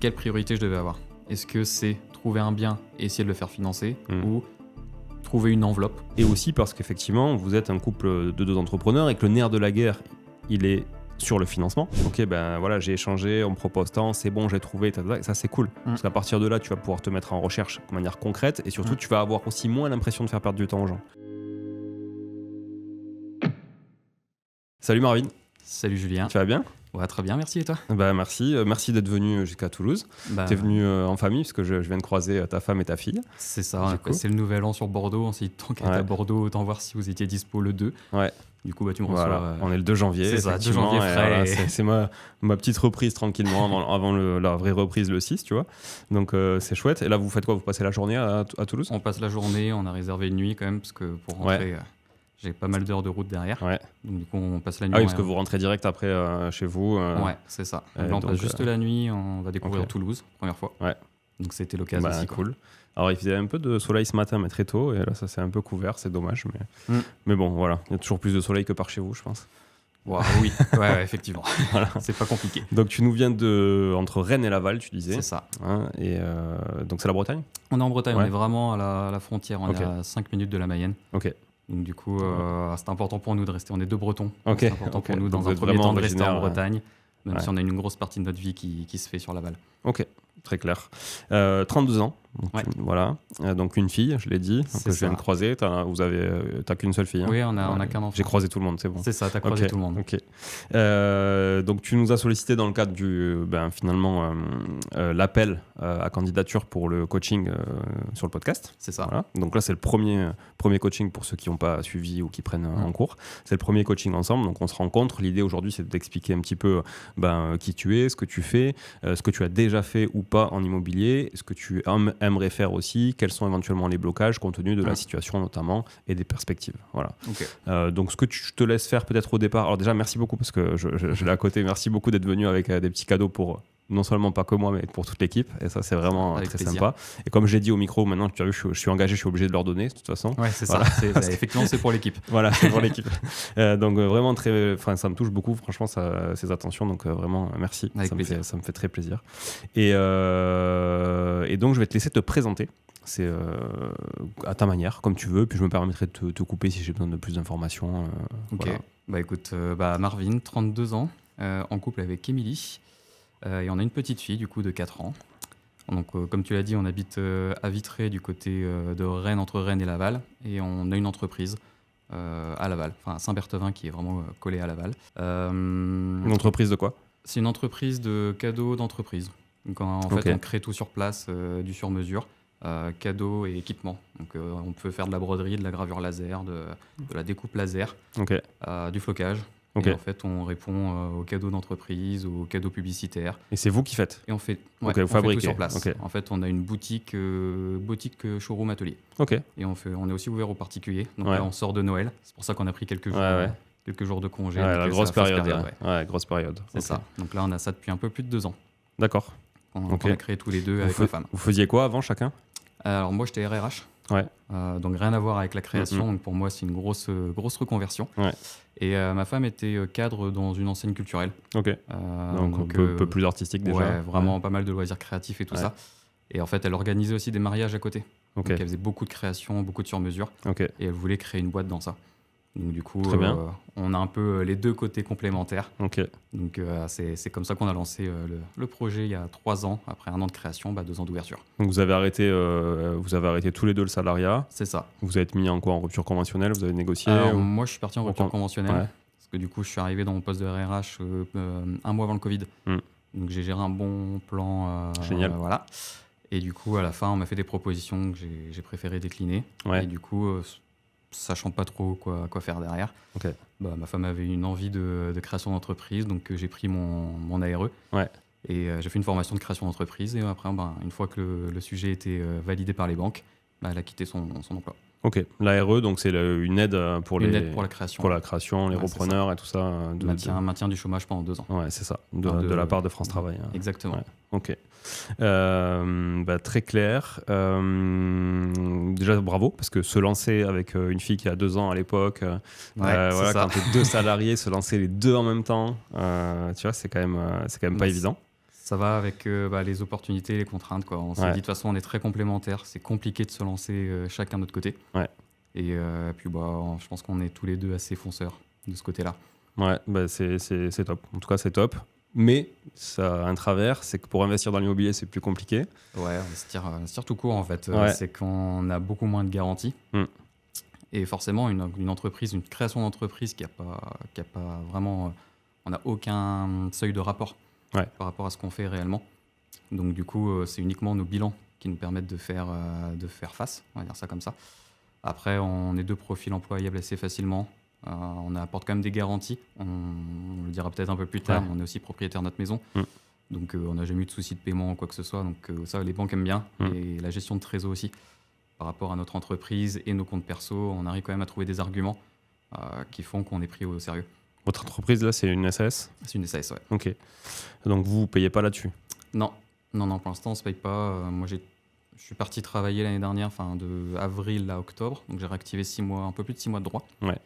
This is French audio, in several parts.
quelle priorité je devais avoir. Est-ce que c'est trouver un bien et essayer de le faire financer ou trouver une enveloppe? Et aussi parce qu'effectivement, vous êtes un couple de 2 entrepreneurs et que le nerf de la guerre, il est sur le financement. Ok, ben voilà, j'ai échangé, on me propose tant, c'est bon, j'ai trouvé, ça c'est cool. Parce qu'à partir de là, tu vas pouvoir te mettre en recherche de manière concrète et surtout, tu vas avoir aussi moins l'impression de faire perdre du temps aux gens. Salut Marvin. Salut Julien. Tu vas bien? Ouais, très bien, merci et toi? Bah merci, merci d'être venu jusqu'à Toulouse. T'es venu en famille parce que je viens de croiser ta femme et ta fille. C'est ça, on a passé le nouvel an sur Bordeaux, on s'est dit tant qu'à être à Bordeaux, autant voir si vous étiez dispo le 2. Ouais. Du coup, tu me reçois. Voilà, on est le 2 janvier. C'est ça, 2 janvier frais. Voilà, c'est ma petite reprise tranquillement avant la vraie reprise le 6, tu vois. Donc c'est chouette. Et là, vous faites quoi? Vous passez la journée à Toulouse? On passe la journée, on a réservé une nuit quand même, parce que pour rentrer, j'ai pas mal d'heures de route derrière. Ouais. Donc du coup, on passe la nuit. Ah oui, parce que vous rentrez direct après chez vous. Ouais, c'est ça. Donc là, on passe juste la nuit, on va découvrir Toulouse, première fois. Ouais. Donc c'était l'occasion aussi. Cool. Alors il faisait un peu de soleil ce matin, mais très tôt, et là ça s'est un peu couvert, c'est dommage. Mais bon, voilà, il y a toujours plus de soleil que par chez vous, je pense. Wow, oui, ouais, effectivement. Voilà. C'est pas compliqué. Donc tu nous viens entre Rennes et Laval, tu disais. C'est ça. Hein, et donc c'est la Bretagne? On est en Bretagne, on est vraiment à la frontière, on est à 5 minutes de la Mayenne. Ok. Donc du coup, c'est important pour nous de rester, on est 2 Bretons. Ok. C'est important pour nous dans un premier temps de rester en Bretagne, même si on a une grosse partie de notre vie qui se fait sur Laval. Ok, très clair. 32 ans, donc, voilà. Donc une fille, je l'ai dit, que je viens de croiser. T'as qu'une seule fille. Oui, on a qu'un enfant. J'ai croisé tout le monde, c'est bon. C'est ça, t'as croisé tout le monde. Ok. Donc tu nous as sollicité dans le cadre du, l'appel à candidature pour le coaching sur le podcast. C'est ça. Voilà. Donc là, c'est le premier coaching pour ceux qui n'ont pas suivi ou qui prennent en cours. C'est le premier coaching ensemble, donc on se rencontre. L'idée aujourd'hui, c'est d'expliquer un petit peu qui tu es, ce que tu fais, ce que tu as déjà fait ou pas en immobilier, ce que tu aimerais faire aussi, quels sont éventuellement les blocages compte tenu de la situation notamment et des perspectives. Voilà. Okay. Donc ce que je te laisse faire peut-être au départ. Alors déjà, merci beaucoup parce que je l'ai à côté. Merci beaucoup d'être venu avec des petits cadeaux pour non seulement pas que moi, mais pour toute l'équipe. Et ça, c'est vraiment très sympa. Et comme j'ai dit au micro, maintenant, tu as vu, je suis engagé, je suis obligé de leur donner, de toute façon. Ouais, c'est ça. Effectivement, c'est pour l'équipe. Voilà, c'est pour l'équipe. Donc, vraiment, ça me touche beaucoup, franchement, ces attentions. Donc, vraiment, merci. Ça me fait très plaisir. Et donc, je vais te laisser te présenter. C'est à ta manière, comme tu veux. Puis, je me permettrai de te couper si j'ai besoin de plus d'informations. Ok. Voilà. Écoute, Marvin, 32 ans, en couple avec Émilie. Et on a une petite fille du coup de 4 ans. Donc comme tu l'as dit, on habite à Vitré du côté de Rennes, entre Rennes et Laval. Et on a une entreprise à Laval, enfin à Saint-Berthevin qui est vraiment collé à Laval. Une entreprise de quoi? C'est une entreprise de cadeaux d'entreprise. Donc en fait on crée tout sur place, du sur-mesure, cadeaux et équipements. Donc on peut faire de la broderie, de la gravure laser, de la découpe laser, du flocage. Et en fait, on répond aux cadeaux d'entreprise, aux cadeaux publicitaires. Et c'est vous qui faites? Et on fait, vous fait fabriquez tout sur place. En fait, on a une boutique showroom atelier. Et on est aussi ouvert aux particuliers. Donc là, on sort de Noël. C'est pour ça qu'on a pris quelques jours de congé. La grosse période. Grosse période. C'est ça. Donc là, on a ça depuis un peu plus de 2 ans. D'accord. On a créé tous les deux avec ma femme. Vous faisiez quoi avant chacun? Alors moi, j'étais RRH. Donc rien à voir avec la création. Donc pour moi, c'est une grosse reconversion. Et ma femme était cadre dans une enseigne culturelle. Donc un peu plus artistique déjà. Ouais, vraiment pas mal de loisirs créatifs et tout ça. Et en fait, elle organisait aussi des mariages à côté. Donc elle faisait beaucoup de création, beaucoup de sur-mesure. Et elle voulait créer une boîte dans ça. Donc du coup, on a un peu les deux côtés complémentaires. Donc c'est comme ça qu'on a lancé le projet il y a 3 ans, après 1 an de création, 2 ans d'ouverture. Donc vous avez arrêté tous les deux le salariat. C'est ça. Vous êtes mis en rupture conventionnelle, vous avez négocié? Alors, moi je suis parti en rupture conventionnelle, parce que du coup je suis arrivé dans mon poste de RRH 1 mois avant le Covid. Donc j'ai géré un bon plan. Génial. Voilà. Et du coup à la fin on m'a fait des propositions que j'ai préféré décliner. Et du coup... sachant pas trop quoi faire derrière. Ma femme avait une envie de création d'entreprise, donc j'ai pris mon ARE. Et j'ai fait une formation de création d'entreprise. Et après, une fois que le sujet était validé par les banques, elle a quitté son emploi. L'ARE, donc c'est une aide pour la création. Pour la création, les repreneurs et tout ça. Maintien du chômage pendant 2 ans. C'est ça, de la part de France Travail. Exactement. Très clair. Déjà, bravo, parce que se lancer avec une fille qui a 2 ans à l'époque, quand t'es 2 salariés, se lancer les 2 en même temps, tu vois, c'est quand même pas évident. Ça va avec les opportunités et les contraintes, quoi. On s'est dit, de toute façon, on est très complémentaires. C'est compliqué de se lancer chacun de notre côté. Ouais. Et puis, je pense qu'on est tous les deux assez fonceurs de ce côté-là. Ouais, c'est top. En tout cas, c'est top. Mais ça a un travers, c'est que pour investir dans l'immobilier, c'est plus compliqué. Ouais, investir tout court, en fait. Ouais. C'est qu'on a beaucoup moins de garanties. Et forcément, une entreprise, une création d'entreprise qui a pas vraiment... on n'a aucun seuil de rapport par rapport à ce qu'on fait réellement. Donc, du coup, c'est uniquement nos bilans qui nous permettent de faire face, on va dire ça comme ça. Après, on est deux profils employables assez facilement. On apporte quand même des garanties. On le dira peut-être un peu plus tard, mais on est aussi propriétaire de notre maison. Donc, on n'a jamais eu de souci de paiement ou quoi que ce soit. Donc, ça, les banques aiment bien. Et la gestion de trésor aussi. Par rapport à notre entreprise et nos comptes perso, on arrive quand même à trouver des arguments qui font qu'on est pris au sérieux. Votre entreprise, là, c'est une SAS ? C'est une SAS, ouais. Ok. Donc, vous ne payez pas là-dessus ? Non, pour l'instant, on ne se paye pas. Moi, je suis parti travailler l'année dernière, de avril à octobre. Donc, j'ai réactivé 6 mois, un peu plus de 6 mois de droit. Ouais.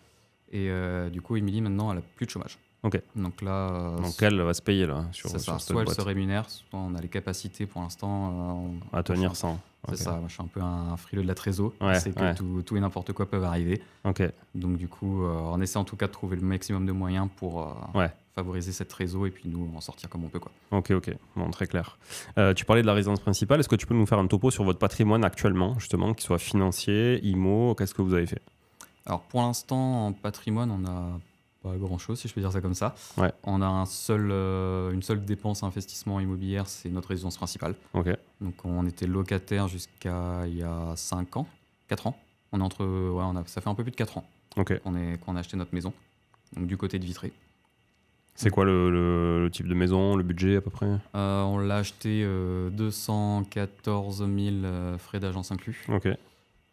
Et du coup, Émilie, maintenant, elle n'a plus de chômage. Ok. Donc là... donc, elle va se payer, là, sur c'est ça. cette Soit elle boîte. se rémunère, soit on a les capacités, pour l'instant... à tenir sans. C'est ça. Moi, je suis un peu un frileux de la trésor. Ouais, c'est que tout et n'importe quoi peuvent arriver. Ok. Donc, du coup, on essaie en tout cas de trouver le maximum de moyens pour favoriser cette trésor et puis nous en sortir comme on peut, quoi. Ok. Bon, très clair. Tu parlais de la résidence principale. Est-ce que tu peux nous faire un topo sur votre patrimoine actuellement, justement, qu'il soit financier, IMO ? Qu'est-ce que vous avez fait ? Alors, pour l'instant, en patrimoine, on n'a pas grand-chose, si je peux dire ça comme ça. Ouais. On a une seule dépense investissement immobilière, c'est notre résidence principale. Ok. Donc, on était locataire jusqu'à il y a 4 ans. Ça fait un peu plus de 4 ans qu'on a acheté notre maison, donc du côté de Vitré. C'est quoi le type de maison, le budget à peu près ? On l'a acheté 214 000 frais d'agence inclus. Ok.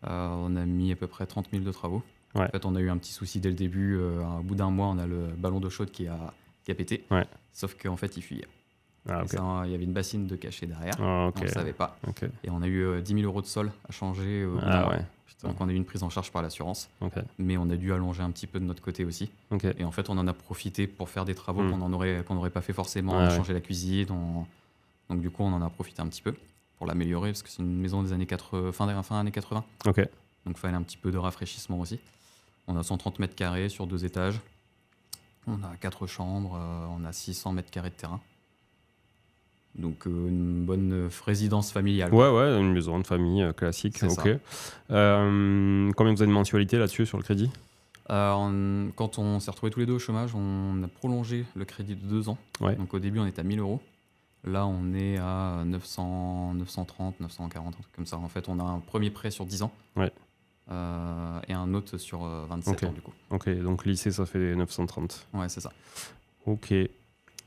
On a mis à peu près 30 000 de travaux. Ouais. En fait, on a eu un petit souci dès le début. Au bout d'un mois, on a le ballon d'eau chaude qui a pété. Ouais. Sauf qu'en fait, il fuyait. Ah, okay. Il y avait une bassine de cachée derrière. Ah, okay. On ne savait pas. Okay. Et on a eu 10 000 € de sol à changer. Donc, on a eu une prise en charge par l'assurance. Okay. Mais on a dû allonger un petit peu de notre côté aussi. Okay. Et en fait, on en a profité pour faire des travaux qu'on n'aurait pas fait forcément. Changer la cuisine. Donc, du coup, on en a profité un petit peu pour l'améliorer parce que c'est une maison des années fin années 80. Okay. Donc, il fallait un petit peu de rafraîchissement aussi. On a 130 mètres carrés sur 2 étages. On a 4 chambres. On a 600 mètres carrés de terrain. Donc, une bonne résidence familiale. Ouais, une maison de famille classique. C'est ok. Combien vous avez de mensualité là-dessus sur le crédit ? Quand on s'est retrouvés tous les deux au chômage, on a prolongé le crédit de 2 ans. Ouais. Donc, au début, on était à 1 000 €. Là, on est à 930, 940, un truc comme ça. En fait, on a un premier prêt sur 10 ans. Ouais. Et un autre sur 27 ans, du coup. Ok, donc lycée, ça fait 930. Ouais, c'est ça. Ok,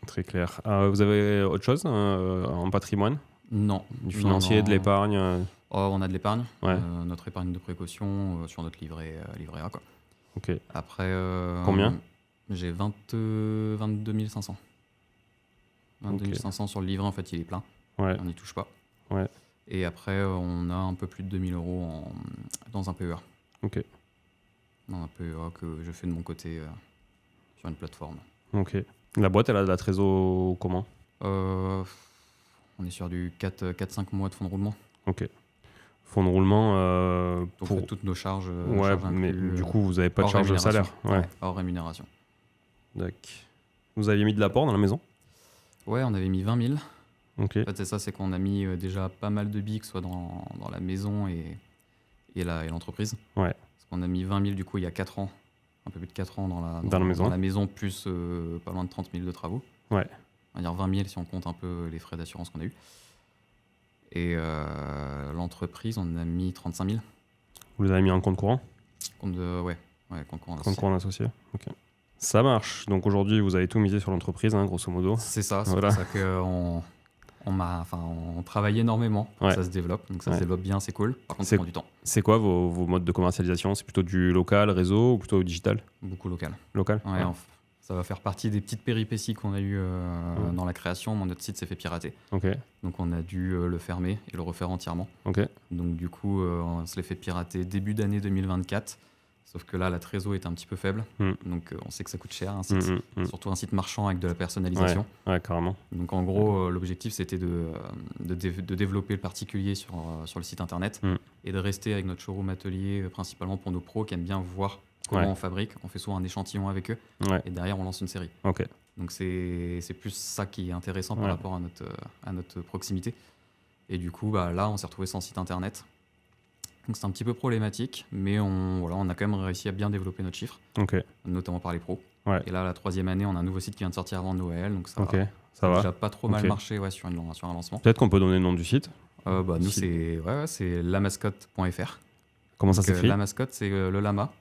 très clair. Vous avez autre chose en patrimoine ? Non. Du financier, de l'épargne on a de l'épargne. Ouais. Notre épargne de précaution sur notre livret A, quoi. Ok. Après... Combien ? J'ai 22 500. 22 500 sur le livret, en fait, il est plein. Ouais. On n'y touche pas. Ouais. Et après, on a un peu plus de 2 000 € dans un PEA. Ok. Dans un PEA que je fais de mon côté sur une plateforme. Ok. La boîte, elle a de la trésor comment ? On est sur du 4-5 mois de fonds de roulement. Ok. Fonds de roulement pour... On fait toutes nos charges. Ouais, charges mais inclus, du coup, vous n'avez pas de charge de salaire. Ouais, hors rémunération. D'accord. Vous aviez mis de l'apport dans la maison ? Ouais, on avait mis 20 000. Okay. En fait, c'est ça, c'est qu'on a mis déjà pas mal de billes, que ce soit dans la maison et l'entreprise. Ouais. Parce qu'on a mis 20 000 du coup il y a 4 ans, un peu plus de 4 ans dans la maison, plus pas loin de 30 000 de travaux. Ouais. On va dire 20 000 si on compte un peu les frais d'assurance qu'on a eu. Et l'entreprise, on a mis 35 000. Vous les avez mis en compte courant ? Ouais, compte courant. Compte courant associé. Ok. Ça marche. Donc aujourd'hui, vous avez tout misé sur l'entreprise, grosso modo. C'est ça, c'est pour ça qu'on on travaille énormément, ça se développe, donc ça se développe bien, c'est cool. Par contre, ça prend du temps. C'est quoi vos modes de commercialisation ? C'est plutôt du local, réseau ou plutôt digital ? Beaucoup local. Local ? Ouais. Ça va faire partie des petites péripéties qu'on a eues dans la création. Notre site s'est fait pirater. Okay. Donc on a dû le fermer et le refaire entièrement. Okay. Donc du coup, on se l'est fait pirater début d'année 2024. Sauf que là, la trésor est un petit peu faible. Donc, on sait que ça coûte cher, un site. Surtout un site marchand avec de la personnalisation. Ouais, carrément. Donc, en gros, l'objectif, c'était de développer le particulier sur le site internet et de rester avec notre showroom atelier, principalement pour nos pros qui aiment bien voir comment on fabrique. On fait souvent un échantillon avec eux et derrière, on lance une série. Donc, c'est plus ça qui est intéressant par rapport à notre proximité. Et du coup, là, on s'est retrouvé sans site internet. Donc c'est un petit peu problématique, mais on a quand même réussi à bien développer notre chiffre, notamment par les pros. Et là, la 3e année, on a un nouveau site qui vient de sortir avant Noël, donc ça va déjà pas trop mal marché sur un lancement. Peut-être qu'on peut donner le nom du site. Nous, c'est lamascotte.fr. Comment ça s'écrit? La mascotte, c'est le lama.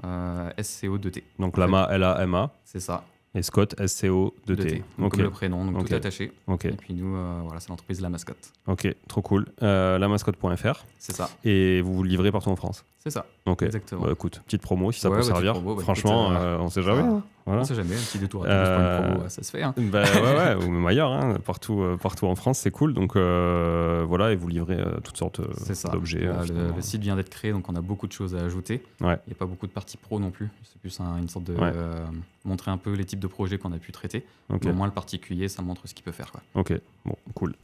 SCO2T. Donc lama, L-A-M-A. C'est ça. Et Scott, SCO2T. Comme le prénom, donc tout attaché. Et puis nous, c'est l'entreprise La Mascotte. Ok, trop cool. Lamascotte.fr. C'est ça. Et vous livrez partout en France. C'est ça. Exactement. Écoute, petite promo si ça peut servir. Franchement, on sait jamais. Voilà. On sait jamais, un petit détour à Toulouse pour une promo, ça se fait. Ou même ailleurs, partout en France, c'est cool. Donc voilà, et vous livrez toutes sortes d'objets. Le site vient d'être créé, donc on a beaucoup de choses à ajouter. Il n'y a pas beaucoup de parties pro non plus. C'est plus une sorte de montrer un peu les types de projets qu'on a pu traiter. Mais au moins le particulier, ça montre ce qu'il peut faire. Ok, bon, cool.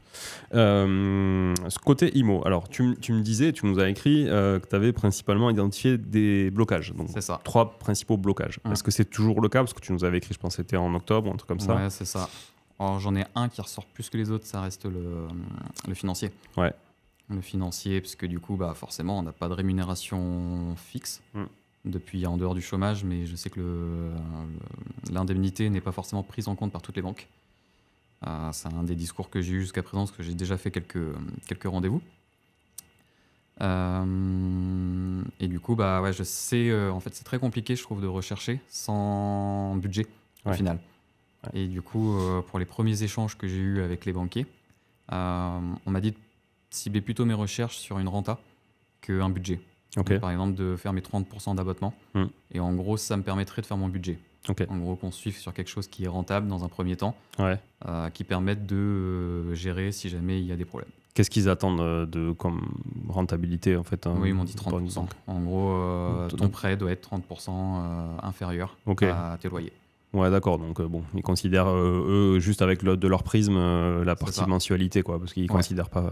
Ce côté IMO, alors tu me disais, tu nous as écrit que tu avais principalement identifié des blocages. Donc, c'est ça. 3 principaux blocages. Est-ce que c'est toujours le cas? Parce que tu nous avais écrit, je pense que c'était en octobre, un truc comme ça. Ouais, c'est ça. Alors, j'en ai un qui ressort plus que les autres, ça reste le financier. Le financier, parce que du coup, forcément, on n'a pas de rémunération fixe depuis en dehors du chômage, mais je sais que l'indemnité n'est pas forcément prise en compte par toutes les banques. C'est un des discours que j'ai eu jusqu'à présent, parce que j'ai déjà fait quelques rendez-vous. Et du coup, je sais, en fait, c'est très compliqué, je trouve, de rechercher sans budget au final. Et du coup, pour les premiers échanges que j'ai eus avec les banquiers, on m'a dit de cibler plutôt mes recherches sur une renta qu'un budget. Donc, par exemple, de faire mes 30% d'abattement. Et en gros, ça me permettrait de faire mon budget. En gros, qu'on suive sur quelque chose qui est rentable dans un premier temps, qui permette de gérer si jamais il y a des problèmes. Qu'est-ce qu'ils attendent comme rentabilité en fait? Oui, ils m'ont dit 30%. En gros, ton prêt doit être 30% inférieur à tes loyers. Ouais, d'accord. Donc, ils considèrent, eux, juste avec de leur prisme, la partie mensualité, quoi, parce qu'ils ne considèrent pas.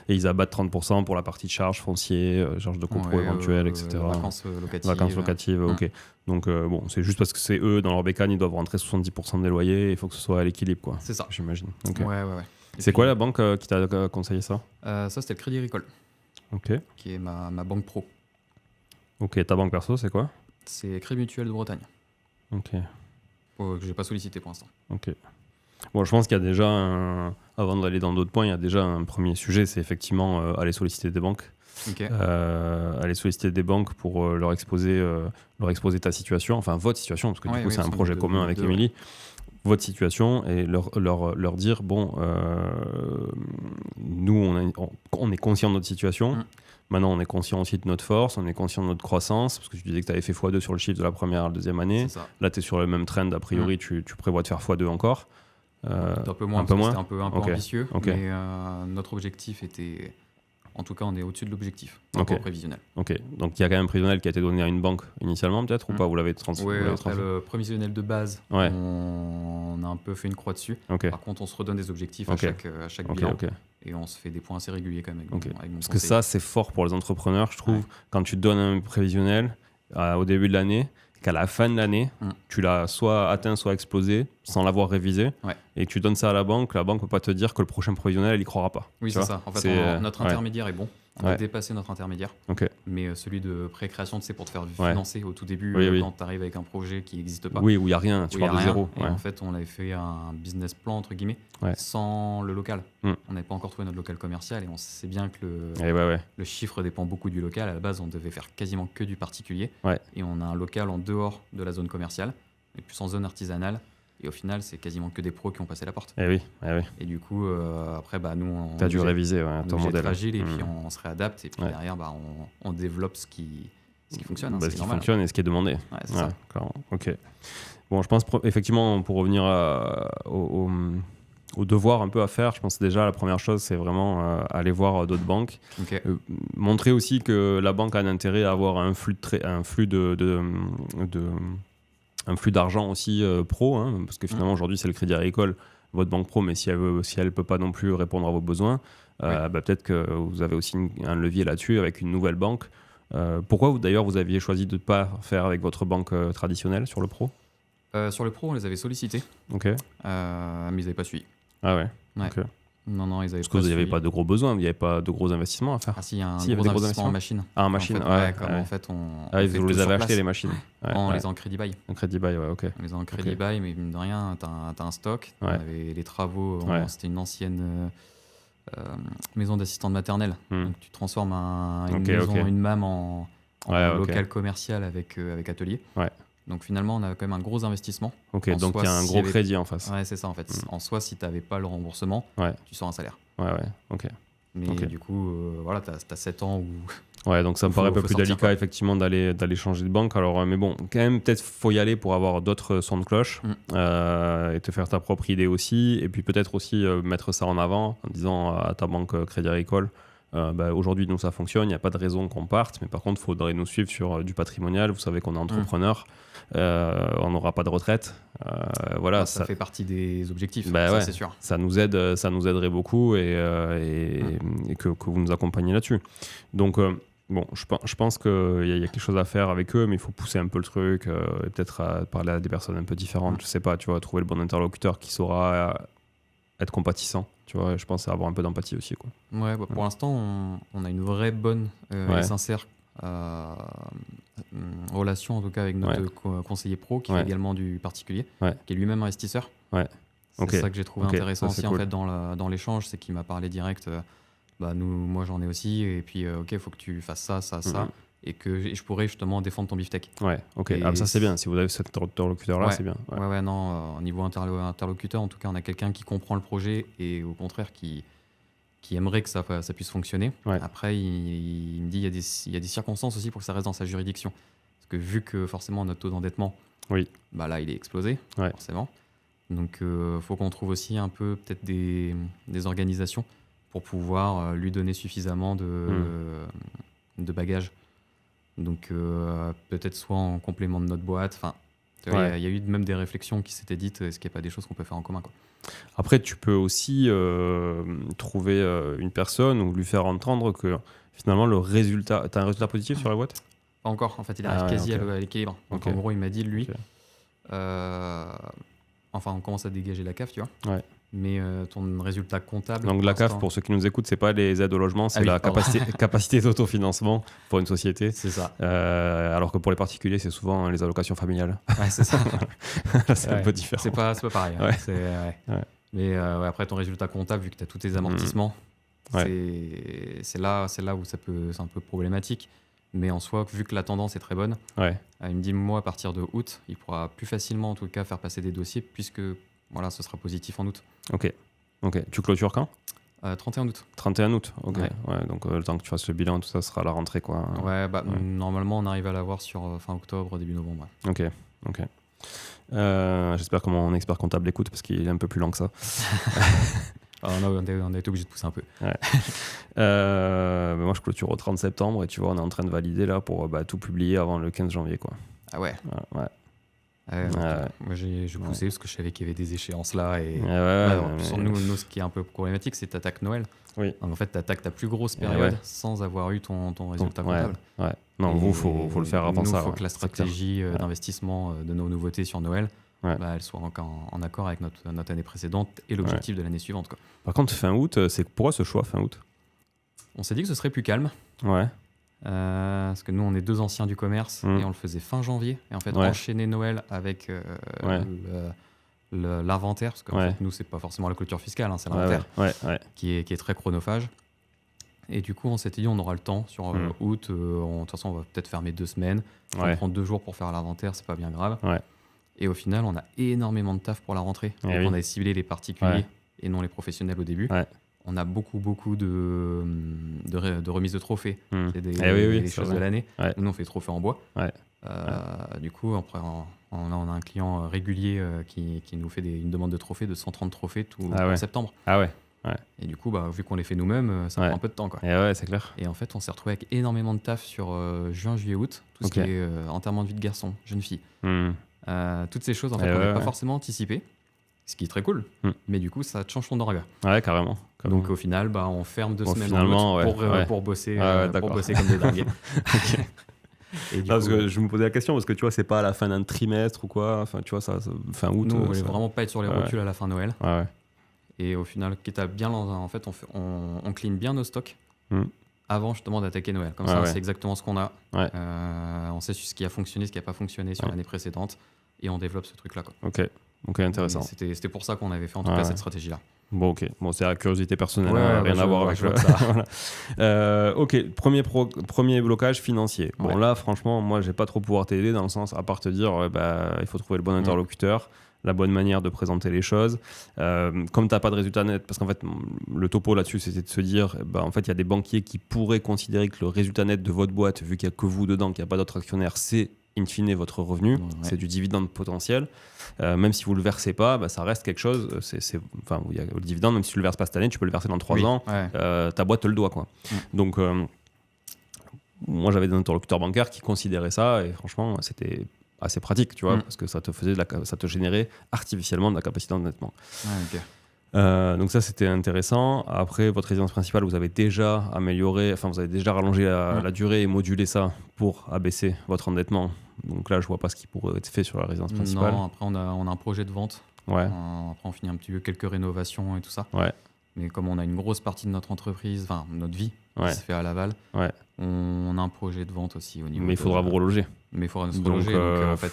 Et ils abattent 30% pour la partie de charges foncier, charges de copro éventuelles, etc. Vacances locatives. Donc, c'est juste parce que c'est eux, dans leur bécane, ils doivent rentrer 70% des loyers, il faut que ce soit à l'équilibre, quoi. C'est ça. J'imagine. Ouais. C'est quoi la banque qui t'a conseillé ça? Ça, c'était le Crédit Agricole, qui est ma banque pro. Ok, ta banque perso, c'est quoi? C'est Crédit Mutuel de Bretagne. Que je n'ai pas sollicité pour l'instant. Bon, je pense qu'il y a déjà, avant d'aller dans d'autres points, il y a déjà un premier sujet, c'est effectivement aller solliciter des banques. Aller solliciter des banques pour leur exposer ta situation, enfin votre situation, parce que du coup c'est un projet commun avec Émilie. Votre situation et leur dire nous on est conscient de notre situation. Maintenant, on est conscient aussi de notre force, on est conscient de notre croissance, parce que tu disais que tu avais fait x2 sur le chiffre de la première à la deuxième année. Là, tu es sur le même trend, a priori, tu prévois de faire x2 encore. Un peu moins, c'était un peu ambitieux, mais notre objectif était... En tout cas, on est au-dessus de l'objectif, au prévisionnel. Donc, il y a quand même un prévisionnel qui a été donné à une banque initialement, peut-être, ou pas? Vous l'avez transféré? Oui, après le prévisionnel de base, on a un peu fait une croix dessus. Par contre, on se redonne des objectifs à chaque bilan. Et on se fait des points assez réguliers quand même avec mon Parce que ça, c'est fort pour les entrepreneurs, je trouve. Quand tu donnes un prévisionnel au début de l'année, qu'à la fin de l'année, tu l'as soit atteint, soit explosé, sans l'avoir révisé, et que tu donnes ça à la banque ne peut pas te dire que le prochain prévisionnel, elle y croira pas. Oui, c'est ça. En fait, notre intermédiaire est bon. On a dépassé notre intermédiaire. Mais celui de pré-création, c'est pour te faire financer au tout début, quand tu arrives avec un projet qui n'existe pas. Oui, où il n'y a rien, tu pars de zéro. Et en fait, on avait fait un business plan, entre guillemets, sans le local. On n'avait pas encore trouvé notre local commercial et on sait bien que le chiffre dépend beaucoup du local. À la base, on devait faire quasiment que du particulier. Et on a un local en dehors de la zone commerciale, mais plus en zone artisanale. Et au final, c'est quasiment que des pros qui ont passé la porte. Et du coup, après, nous, tu as dû réviser ton modèle. Fragile, et puis on se réadapte. Et puis derrière, on développe ce qui fonctionne. Ce qui fonctionne et ce qui est demandé. C'est ça. Ok. Bon, je pense effectivement, pour revenir aux devoirs un peu à faire. Je pense déjà la première chose, c'est vraiment aller voir d'autres banques. Montrer aussi que la banque a un intérêt à avoir un flux d'argent aussi pro, hein, parce que finalement aujourd'hui c'est le Crédit Agricole, votre banque pro, mais si elle ne peut pas non plus répondre à vos besoins, peut-être que vous avez aussi un levier là-dessus avec une nouvelle banque. Pourquoi d'ailleurs vous aviez choisi de ne pas faire avec votre banque traditionnelle sur le pro ? Sur le pro, on les avait sollicités, mais ils n'avaient pas suivi. Ah ouais. Okay. Non, ils avaient parce que vous n'avez pas de gros besoins, il n'y avait pas de gros investissements à faire. Ah si, il y a un gros investissement en machine. Ah, en machine, en fait, vous les avez achetés les machines. On les a en crédit bail. En crédit bail, ok. On les a en crédit bail, mais mine de rien, t'as un stock. On avait les travaux, c'était une ancienne maison d'assistante maternelle. Donc tu transformes une MAM en local commercial avec atelier. Donc finalement, on a quand même un gros investissement. Donc il y a un gros crédit en face. Ouais, c'est ça en fait. En soi, si tu n'avais pas le remboursement, tu sors un salaire. Ok. Mais du coup, tu as 7 ans où... Ouais, donc ça me paraît un peu plus délicat effectivement d'aller changer de banque. Alors, mais bon, quand même, peut-être faut y aller pour avoir d'autres sons de cloche et te faire ta propre idée aussi. Et puis peut-être aussi mettre ça en avant en disant à ta banque Crédit Agricole, aujourd'hui, nous, ça fonctionne, il n'y a pas de raison qu'on parte, mais par contre, il faudrait nous suivre sur du patrimonial. Vous savez qu'on est entrepreneur, on n'aura pas de retraite. Voilà, ça fait partie des objectifs, c'est sûr. Ça nous aiderait beaucoup et que vous nous accompagniez là-dessus. Donc, je pense qu'il y a quelque chose à faire avec eux, mais il faut pousser un peu le truc et peut-être parler à des personnes un peu différentes. Je sais pas, tu vois, trouver le bon interlocuteur qui saura être compatissant. Tu vois, je pense à avoir un peu d'empathie aussi, quoi. Ouais, pour l'instant, on a une vraie bonne et sincère relation, en tout cas, avec notre conseiller pro, qui fait également du particulier, qui est lui-même investisseur. C'est ça que j'ai trouvé intéressant aussi, cool. En fait, dans l'échange, c'est qu'il m'a parlé direct. Moi, j'en ai aussi, et puis, il faut que tu fasses ça, et que je pourrais justement défendre ton beefsteak. Ça c'est bien, si vous avez cet interlocuteur-là, c'est bien. Au niveau interlocuteur, en tout cas, on a quelqu'un qui comprend le projet et au contraire qui aimerait que ça puisse fonctionner. Après, il me dit il y a des circonstances aussi pour que ça reste dans sa juridiction. Parce que vu que forcément notre taux d'endettement, là, il est explosé, forcément. Donc, faut qu'on trouve aussi un peu peut-être des organisations pour pouvoir lui donner suffisamment de bagages. Donc peut-être soit en complément de notre boîte. Enfin, il y a eu même des réflexions qui s'étaient dites, est-ce qu'il n'y a pas des choses qu'on peut faire en commun, quoi. Après, tu peux aussi trouver une personne ou lui faire entendre que finalement le résultat... Tu as un résultat positif sur la boîte ? Pas encore, en fait, il arrive quasi à l'équilibre. Donc en gros, il m'a dit, lui, on commence à dégager la CAF, tu vois. Mais ton résultat comptable... Donc la CAF, pour ceux qui nous écoutent, c'est pas les aides au logement, c'est la capacité d'autofinancement pour une société. C'est ça. Alors que pour les particuliers, c'est souvent les allocations familiales. C'est ça. C'est un peu différent. C'est pas pareil. Mais après, ton résultat comptable, vu que tu as tous tes amortissements, c'est là où c'est un peu problématique. Mais en soi, vu que la tendance est très bonne, il me dit, moi, à partir de août, il pourra plus facilement, en tout cas, faire passer des dossiers, puisque ce sera positif en août. Ok. Tu clôtures quand ? 31 août. 31 août, ok. Donc le temps que tu fasses le bilan, tout ça sera à la rentrée, quoi. Normalement, on arrive à l'avoir sur fin octobre, début novembre. Ok. J'espère que mon expert comptable écoute, parce qu'il est un peu plus lent que ça. On a été obligé de pousser un peu. Moi, je clôture au 30 septembre, et tu vois, on est en train de valider là pour tout publier avant le 15 janvier, quoi. Ah ouais. Moi, j'ai poussé parce que je savais qu'il y avait des échéances là. Et nous, ce qui est un peu problématique, c'est que tu attaques Noël. Donc, en fait, tu attaques ta plus grosse période sans avoir eu ton résultat comptable. Non, il faut le faire avant ça. Il faut que la stratégie d'investissement de nos nouveautés sur Noël, elle soit en accord avec notre année précédente et l'objectif de l'année suivante, quoi. Par contre, fin août, c'est pourquoi ce choix fin août ? On s'est dit que ce serait plus calme. Parce que nous, on est 2 anciens du commerce et on le faisait fin janvier. Et en fait, enchaîner Noël avec l'inventaire, parce qu'en fait, nous, c'est pas forcément la clôture fiscale, c'est l'inventaire qui est très chronophage. Et du coup, on s'était dit, on aura le temps sur août. De toute façon, on va peut-être fermer 2 semaines. On prend 2 jours pour faire l'inventaire, c'est pas bien grave. Et au final, on a énormément de taf pour la rentrée. Donc, on a ciblé les particuliers et non les professionnels au début. on a beaucoup de remises de trophées. C'est des choses de l'année. Nous, on fait trophées en bois. Du coup, après, on a un client régulier qui nous fait une demande de trophées, de 130 trophées en septembre. Et du coup, vu qu'on les fait nous-mêmes, ça prend un peu de temps. Quoi. C'est clair. Et en fait, on s'est retrouvé avec énormément de taf sur juin, juillet, août. Tout ce qui est enterrement de vie de garçon, jeune fille. Toutes ces choses, en fait, on n'avait pas forcément anticipé. Ce qui est très cool, mais du coup, ça te change ton orga. Carrément. Donc au final, on ferme 2 semaines en août pour bosser comme des dingues. Parce que je me posais la question, parce que tu vois, c'est pas à la fin d'un trimestre ou quoi, enfin, tu vois, ça fin août. Nous, on voulait vraiment pas être sur les rotules à la fin Noël. Et au final, quitte à bien, en fait, on clean bien nos stocks avant justement d'attaquer Noël. Comme ça, on sait exactement ce qu'on a. On sait ce qui a fonctionné, ce qui n'a pas fonctionné sur l'année précédente, et on développe ce truc-là. Quoi. Ok, intéressant. C'était pour ça qu'on avait fait en tout cas cette stratégie-là. Bon, c'est la curiosité personnelle, rien à voir avec ça. Ok, premier blocage financier. Bon, là, franchement, moi, je vais pas trop pouvoir t'aider dans le sens, à part te dire, il faut trouver le bon interlocuteur, la bonne manière de présenter les choses. Comme tu n'as pas de résultat net, parce qu'en fait, le topo là-dessus, c'était de se dire, en fait, il y a des banquiers qui pourraient considérer que le résultat net de votre boîte, vu qu'il n'y a que vous dedans, qu'il n'y a pas d'autres actionnaires, c'est in fine votre revenu, c'est du dividende potentiel. Même si vous ne le versez pas, ça reste quelque chose. Il y a le dividende, même si tu ne le verses pas cette année, tu peux le verser dans 3 ans. Ta boîte te le doit. Quoi. Donc, moi, j'avais des interlocuteurs bancaires qui considéraient ça, et franchement, c'était assez pratique, tu vois, parce que ça te générait artificiellement de la capacité d'endettement. Donc ça, c'était intéressant. Après, votre résidence principale, vous avez déjà amélioré, vous avez déjà rallongé la durée et modulé ça pour abaisser votre endettement. Donc là, je vois pas ce qui pourrait être fait sur la résidence principale. Non, après, on a un projet de vente. Après, on finit un petit peu quelques rénovations et tout ça. Mais comme on a une grosse partie de notre entreprise, notre vie, qui se fait à Laval, on a un projet de vente aussi au niveau. Mais il faudra vous reloger. Mais il faudra nous reloger. Donc, en fait,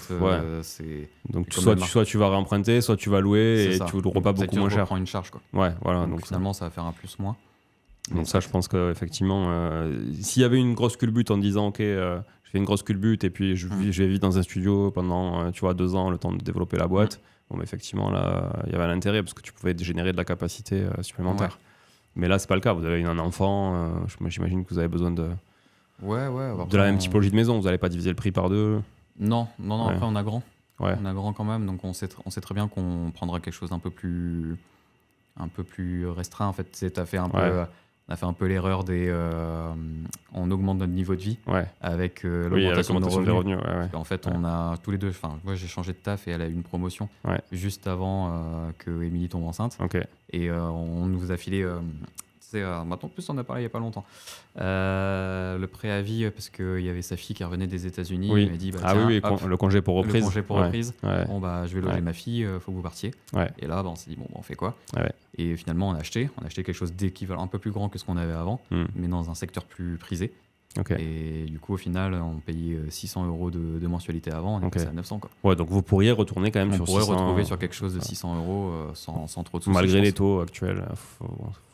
c'est. Donc, soit tu vas réemprunter, soit tu vas louer et tu ne loueras pas beaucoup moins cher. Tu prends une charge. Quoi. Donc finalement, ça va faire un plus-moins. Donc, ça, je pense qu'effectivement, s'il y avait une grosse culbute en disant, OK, je fais une grosse culbute et puis je vais vivre dans un studio pendant 2 ans, le temps de développer la boîte. Bon, mais effectivement, là, il y avait un intérêt parce que tu pouvais générer de la capacité supplémentaire. Mais là, c'est pas le cas. Vous avez un enfant. J'imagine que vous avez besoin de la même typologie de maison. Vous n'allez pas diviser le prix par 2. Non. Après, on a grand. On a grand quand même. Donc, on sait très bien qu'on prendra quelque chose d'un peu plus restreint. En fait, on a fait un peu l'erreur on augmente notre niveau de vie avec l'augmentation de nos revenus. En fait, on a tous les deux. Moi, j'ai changé de taf et elle a eu une promotion juste avant que Émilie tombe enceinte. Et on nous a filé. Maintenant, en plus, on en a parlé il n'y a pas longtemps. Le préavis, parce qu'il y avait sa fille qui revenait des États-Unis. Il m'a dit le congé pour reprise. Bon, je vais loger ma fille, il faut que vous partiez. Et là, on s'est dit, on fait quoi Et finalement, on a acheté quelque chose d'équivalent, un peu plus grand que ce qu'on avait avant, mais dans un secteur plus prisé. Et du coup, au final, on payait 600 € de mensualité avant, on est passé à 900. Quoi. Donc vous pourriez retourner quand même sur 600. On pourrait retrouver sur quelque chose de 600 € sans trop de soucis. Malgré les taux actuels.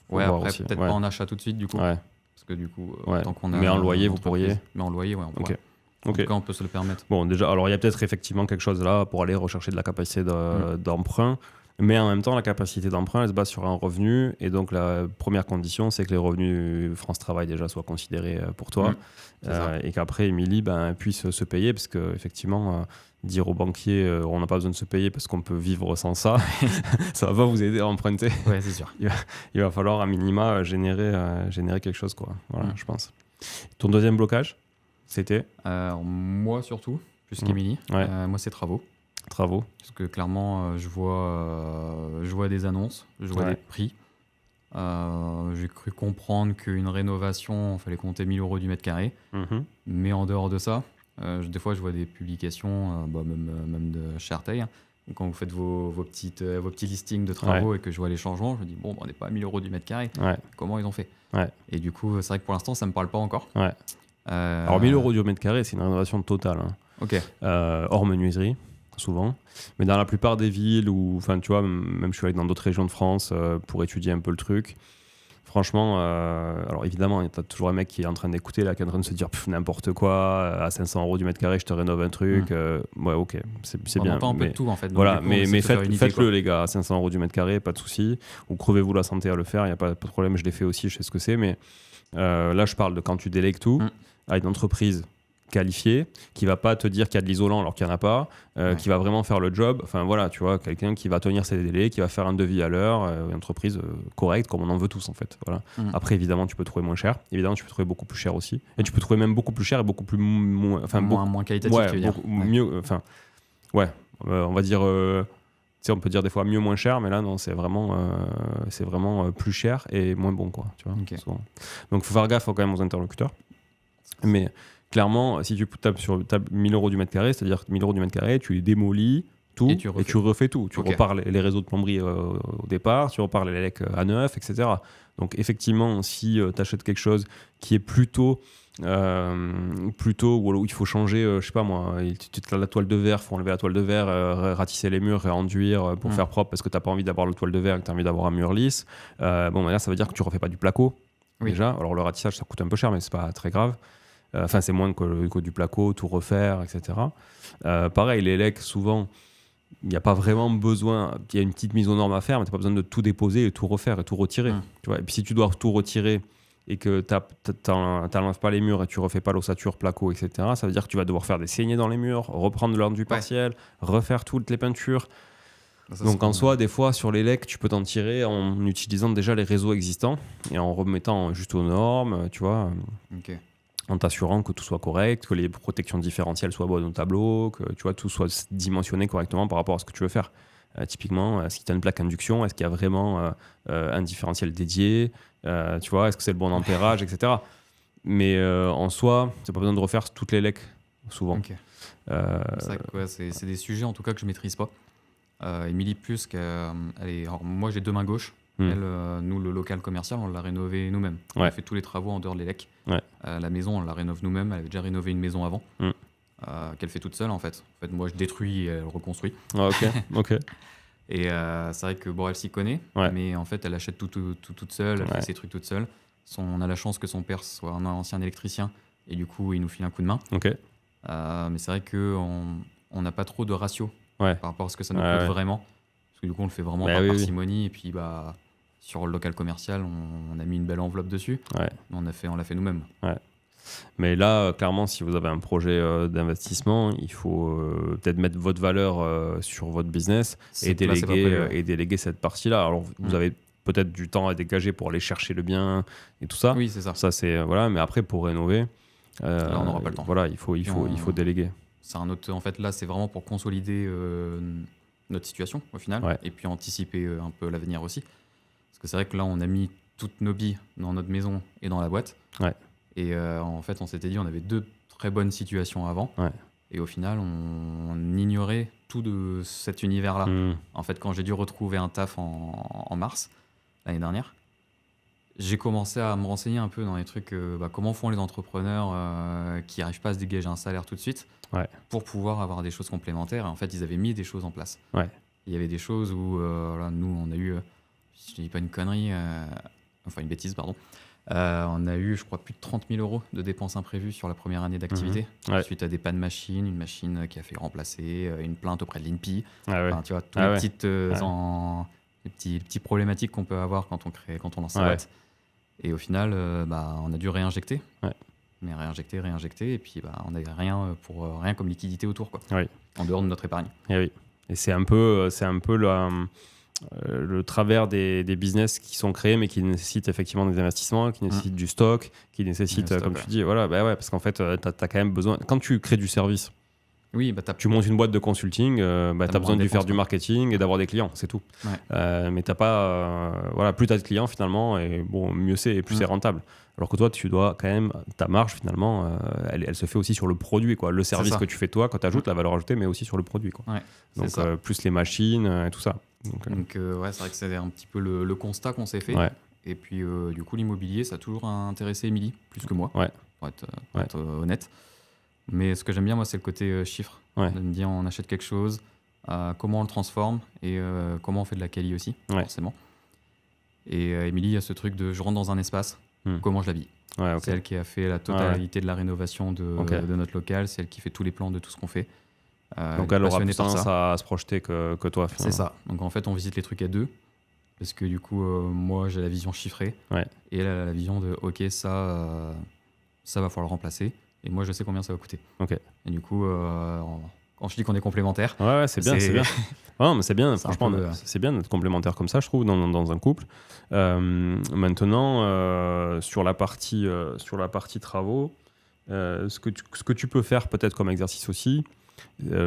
Après, peut-être pas en achat tout de suite, du coup. Parce que du coup, tant qu'on a. Mais en loyer, vous pourriez. Mais en loyer, on pourrait. En tout cas, on peut se le permettre. Bon, déjà, alors il y a peut-être effectivement quelque chose là pour aller rechercher de la capacité d'emprunt. Mais en même temps, la capacité d'emprunt, elle se base sur un revenu. Et donc, la première condition, c'est que les revenus France Travail déjà soient considérés pour toi. Et qu'après, Émilie puisse se payer. Parce qu'effectivement, dire aux banquiers, on n'a pas besoin de se payer parce qu'on peut vivre sans ça, ça va pas vous aider à emprunter. Ouais, c'est sûr. Il va falloir, à minima, générer quelque chose, quoi. Voilà, je pense. Ton deuxième blocage, c'était moi, surtout, plus qu'Émilie. Moi, c'est travaux. Parce que clairement, je vois des annonces, je vois des prix. J'ai cru comprendre qu'une rénovation, il fallait compter 1 000 € du mètre carré. Mais en dehors de ça, des fois, je vois des publications, même de chez Arteil. Quand vous faites vos petits listings de travaux et que je vois les changements, je me dis, on n'est pas à 1 000 € du mètre carré. Comment ils ont fait Et du coup, c'est vrai que pour l'instant, ça ne me parle pas encore. Alors, 1 000 € du mètre carré, c'est une rénovation totale. Hors menuiserie. Souvent, mais dans la plupart des villes où, tu vois, même je suis allé dans d'autres régions de France pour étudier un peu le truc. Franchement, alors évidemment, il y a toujours un mec qui est en train d'écouter, là, qui est en train de se dire n'importe quoi, à 500 € du mètre carré, je te rénove un truc. Ouais, ok, c'est bien. On entend un peu de tout en fait. Voilà, mais faites-le, les gars, à 500 € du mètre carré, pas de souci. Ou crevez-vous la santé à le faire, il n'y a pas de problème, je l'ai fait aussi, je sais ce que c'est. Mais là, je parle de quand tu délègues tout à une entreprise qualifié, qui va pas te dire qu'il y a de l'isolant alors qu'il n'y en a pas, qui va vraiment faire le job. Enfin voilà, tu vois, quelqu'un qui va tenir ses délais, qui va faire un devis à l'heure, une entreprise correcte comme on en veut tous en fait. Voilà. Après évidemment tu peux trouver moins cher, évidemment tu peux trouver beaucoup plus cher aussi, et tu peux trouver même beaucoup plus cher et beaucoup plus moins qualitatif. Ouais, tu veux dire. Mieux. Enfin ouais, on va dire. On peut dire des fois mieux moins cher, mais là non, c'est vraiment plus cher et moins bon quoi. Tu vois. Okay. Donc faut faire gaffe quand même aux interlocuteurs, mais clairement, si tu tapes sur 1000 € du mètre carré, c'est-à-dire 1000 € du mètre carré, tu les démolis tout et tu refais tout. Tu repars les réseaux de plomberie au départ, tu repars les lecs à neuf, etc. Donc effectivement, si tu achètes quelque chose qui est plutôt où il faut changer, je sais pas moi, tu as la toile de verre, il faut enlever la toile de verre, ratisser les murs, réenduire pour faire propre parce que tu n'as pas envie d'avoir la toile de verre et que tu as envie d'avoir un mur lisse. Là, ça veut dire que tu refais pas du placo déjà. Alors le ratissage, ça coûte un peu cher, mais c'est pas très grave. Enfin, c'est moins que du placo, tout refaire, etc. Pareil, les lecs, souvent, il n'y a pas vraiment besoin. Il y a une petite mise aux normes à faire, mais tu n'as pas besoin de tout déposer et tout refaire et tout retirer. Tu vois. Et puis, si tu dois tout retirer et que tu n'enlèves pas les murs et tu refais pas l'ossature, placo, etc., ça veut dire que tu vas devoir faire des saignées dans les murs, reprendre l'enduit partiel, refaire toutes les peintures. Donc en soi, des fois, sur les lecs, tu peux t'en tirer en utilisant déjà les réseaux existants et en remettant juste aux normes, tu vois. En t'assurant que tout soit correct, que les protections différentielles soient bonnes au tableau, que tu vois, tout soit dimensionné correctement par rapport à ce que tu veux faire. Typiquement, est-ce qu'il y a une plaque induction, est-ce qu'il y a vraiment un différentiel dédié, tu vois, est-ce que c'est le bon ampérage, etc. Mais en soi, tu n'as pas besoin de refaire toutes les lecs, souvent. C'est vrai que c'est des sujets en tout cas que je ne maîtrise pas. Émilie Plus, moi j'ai deux mains gauches. Elle, nous, le local commercial, on l'a rénové nous-mêmes. On a fait tous les travaux en dehors des lecs. La maison, on la rénove nous-mêmes. Elle avait déjà rénové une maison avant, qu'elle fait toute seule en fait. En fait, moi, je détruis et elle reconstruit. Ok. Et c'est vrai que elle s'y connaît, mais en fait, elle achète tout toute seule, elle fait ses trucs toute seule. On a la chance que son père soit un ancien électricien et du coup, il nous file un coup de main. Mais c'est vrai qu'on n'a pas trop de ratio par rapport à ce que ça nous coûte vraiment. Parce que du coup, on le fait vraiment par parcimonie. Et puis, sur le local commercial, on a mis une belle enveloppe dessus. On l'a fait nous-mêmes. Mais là, clairement, si vous avez un projet d'investissement, il faut peut-être mettre votre valeur sur votre business et déléguer cette partie-là. Alors, vous avez peut-être du temps à dégager pour aller chercher le bien et tout ça. Oui, c'est ça. Ça, voilà. Mais après, pour rénover, là, on n'aura pas le temps. Voilà, il faut déléguer. C'est un autre. En fait, là, c'est vraiment pour consolider notre situation au final et puis anticiper un peu l'avenir aussi. Parce que c'est vrai que là, on a mis toutes nos billes dans notre maison et dans la boîte. Et en fait, on s'était dit on avait deux très bonnes situations avant. Et au final, on ignorait tout de cet univers-là. En fait, quand j'ai dû retrouver un taf en mars, l'année dernière, j'ai commencé à me renseigner un peu dans les trucs, comment font les entrepreneurs qui n'arrivent pas à se dégager un salaire tout de suite pour pouvoir avoir des choses complémentaires. Et en fait, ils avaient mis des choses en place. Il y avait des choses où, nous, on a eu, si je ne dis pas une connerie, enfin une bêtise, pardon, on a eu, je crois, plus de 30 000 € de dépenses imprévues sur la première année d'activité, suite à des pannes machines, une machine qui a fait remplacer, une plainte auprès de l'INPI. Tu vois, toutes les petites problématiques qu'on peut avoir quand on lance sa boîte. Et au final, on a dû réinjecter. Mais réinjecter, et puis on n'avait rien comme liquidité autour, quoi, en dehors de notre épargne. Et c'est un peu le travers des business qui sont créés, mais qui nécessitent effectivement des investissements, qui nécessitent du stock, qui nécessitent, comme tu dis, parce qu'en fait, tu as quand même besoin. Quand tu crées du service, tu montes une boîte de consulting, tu as besoin de faire du marketing et d'avoir des clients, c'est tout. Mais tu n'as pas. Plus tu as de clients finalement, et mieux c'est, et plus c'est rentable. Alors que toi, tu dois quand même, ta marge finalement, elle se fait aussi sur le produit, quoi. Le service que tu fais toi, quand tu ajoutes la valeur ajoutée, mais aussi sur le produit, quoi. Donc plus les machines et tout ça. Donc c'est vrai que c'est un petit peu le constat qu'on s'est fait. Et puis du coup, l'immobilier, ça a toujours intéressé Émilie, plus que moi, pour être honnête. Mais ce que j'aime bien, moi, c'est le côté chiffre. De me dire, on achète quelque chose, comment on le transforme et comment on fait de la quali aussi, forcément. Et Émilie, il y a ce truc de je rentre dans un espace, comment je l'habille. C'est elle qui a fait la totalité de la rénovation de notre local, c'est elle qui fait tous les plans de tout ce qu'on fait. Donc elle aura plus tendance à se projeter que toi. Finalement. C'est ça. Donc en fait, on visite les trucs à deux. Parce que du coup, moi, j'ai la vision chiffrée. Et elle a la vision de OK, ça va falloir le remplacer. Et moi, je sais combien ça va coûter. Et du coup, quand je dis qu'on est complémentaires. C'est bien. Mais c'est bien, franchement, c'est bien d'être complémentaire comme ça, je trouve, dans un couple. Maintenant, sur la partie travaux, ce que tu peux faire peut-être comme exercice aussi,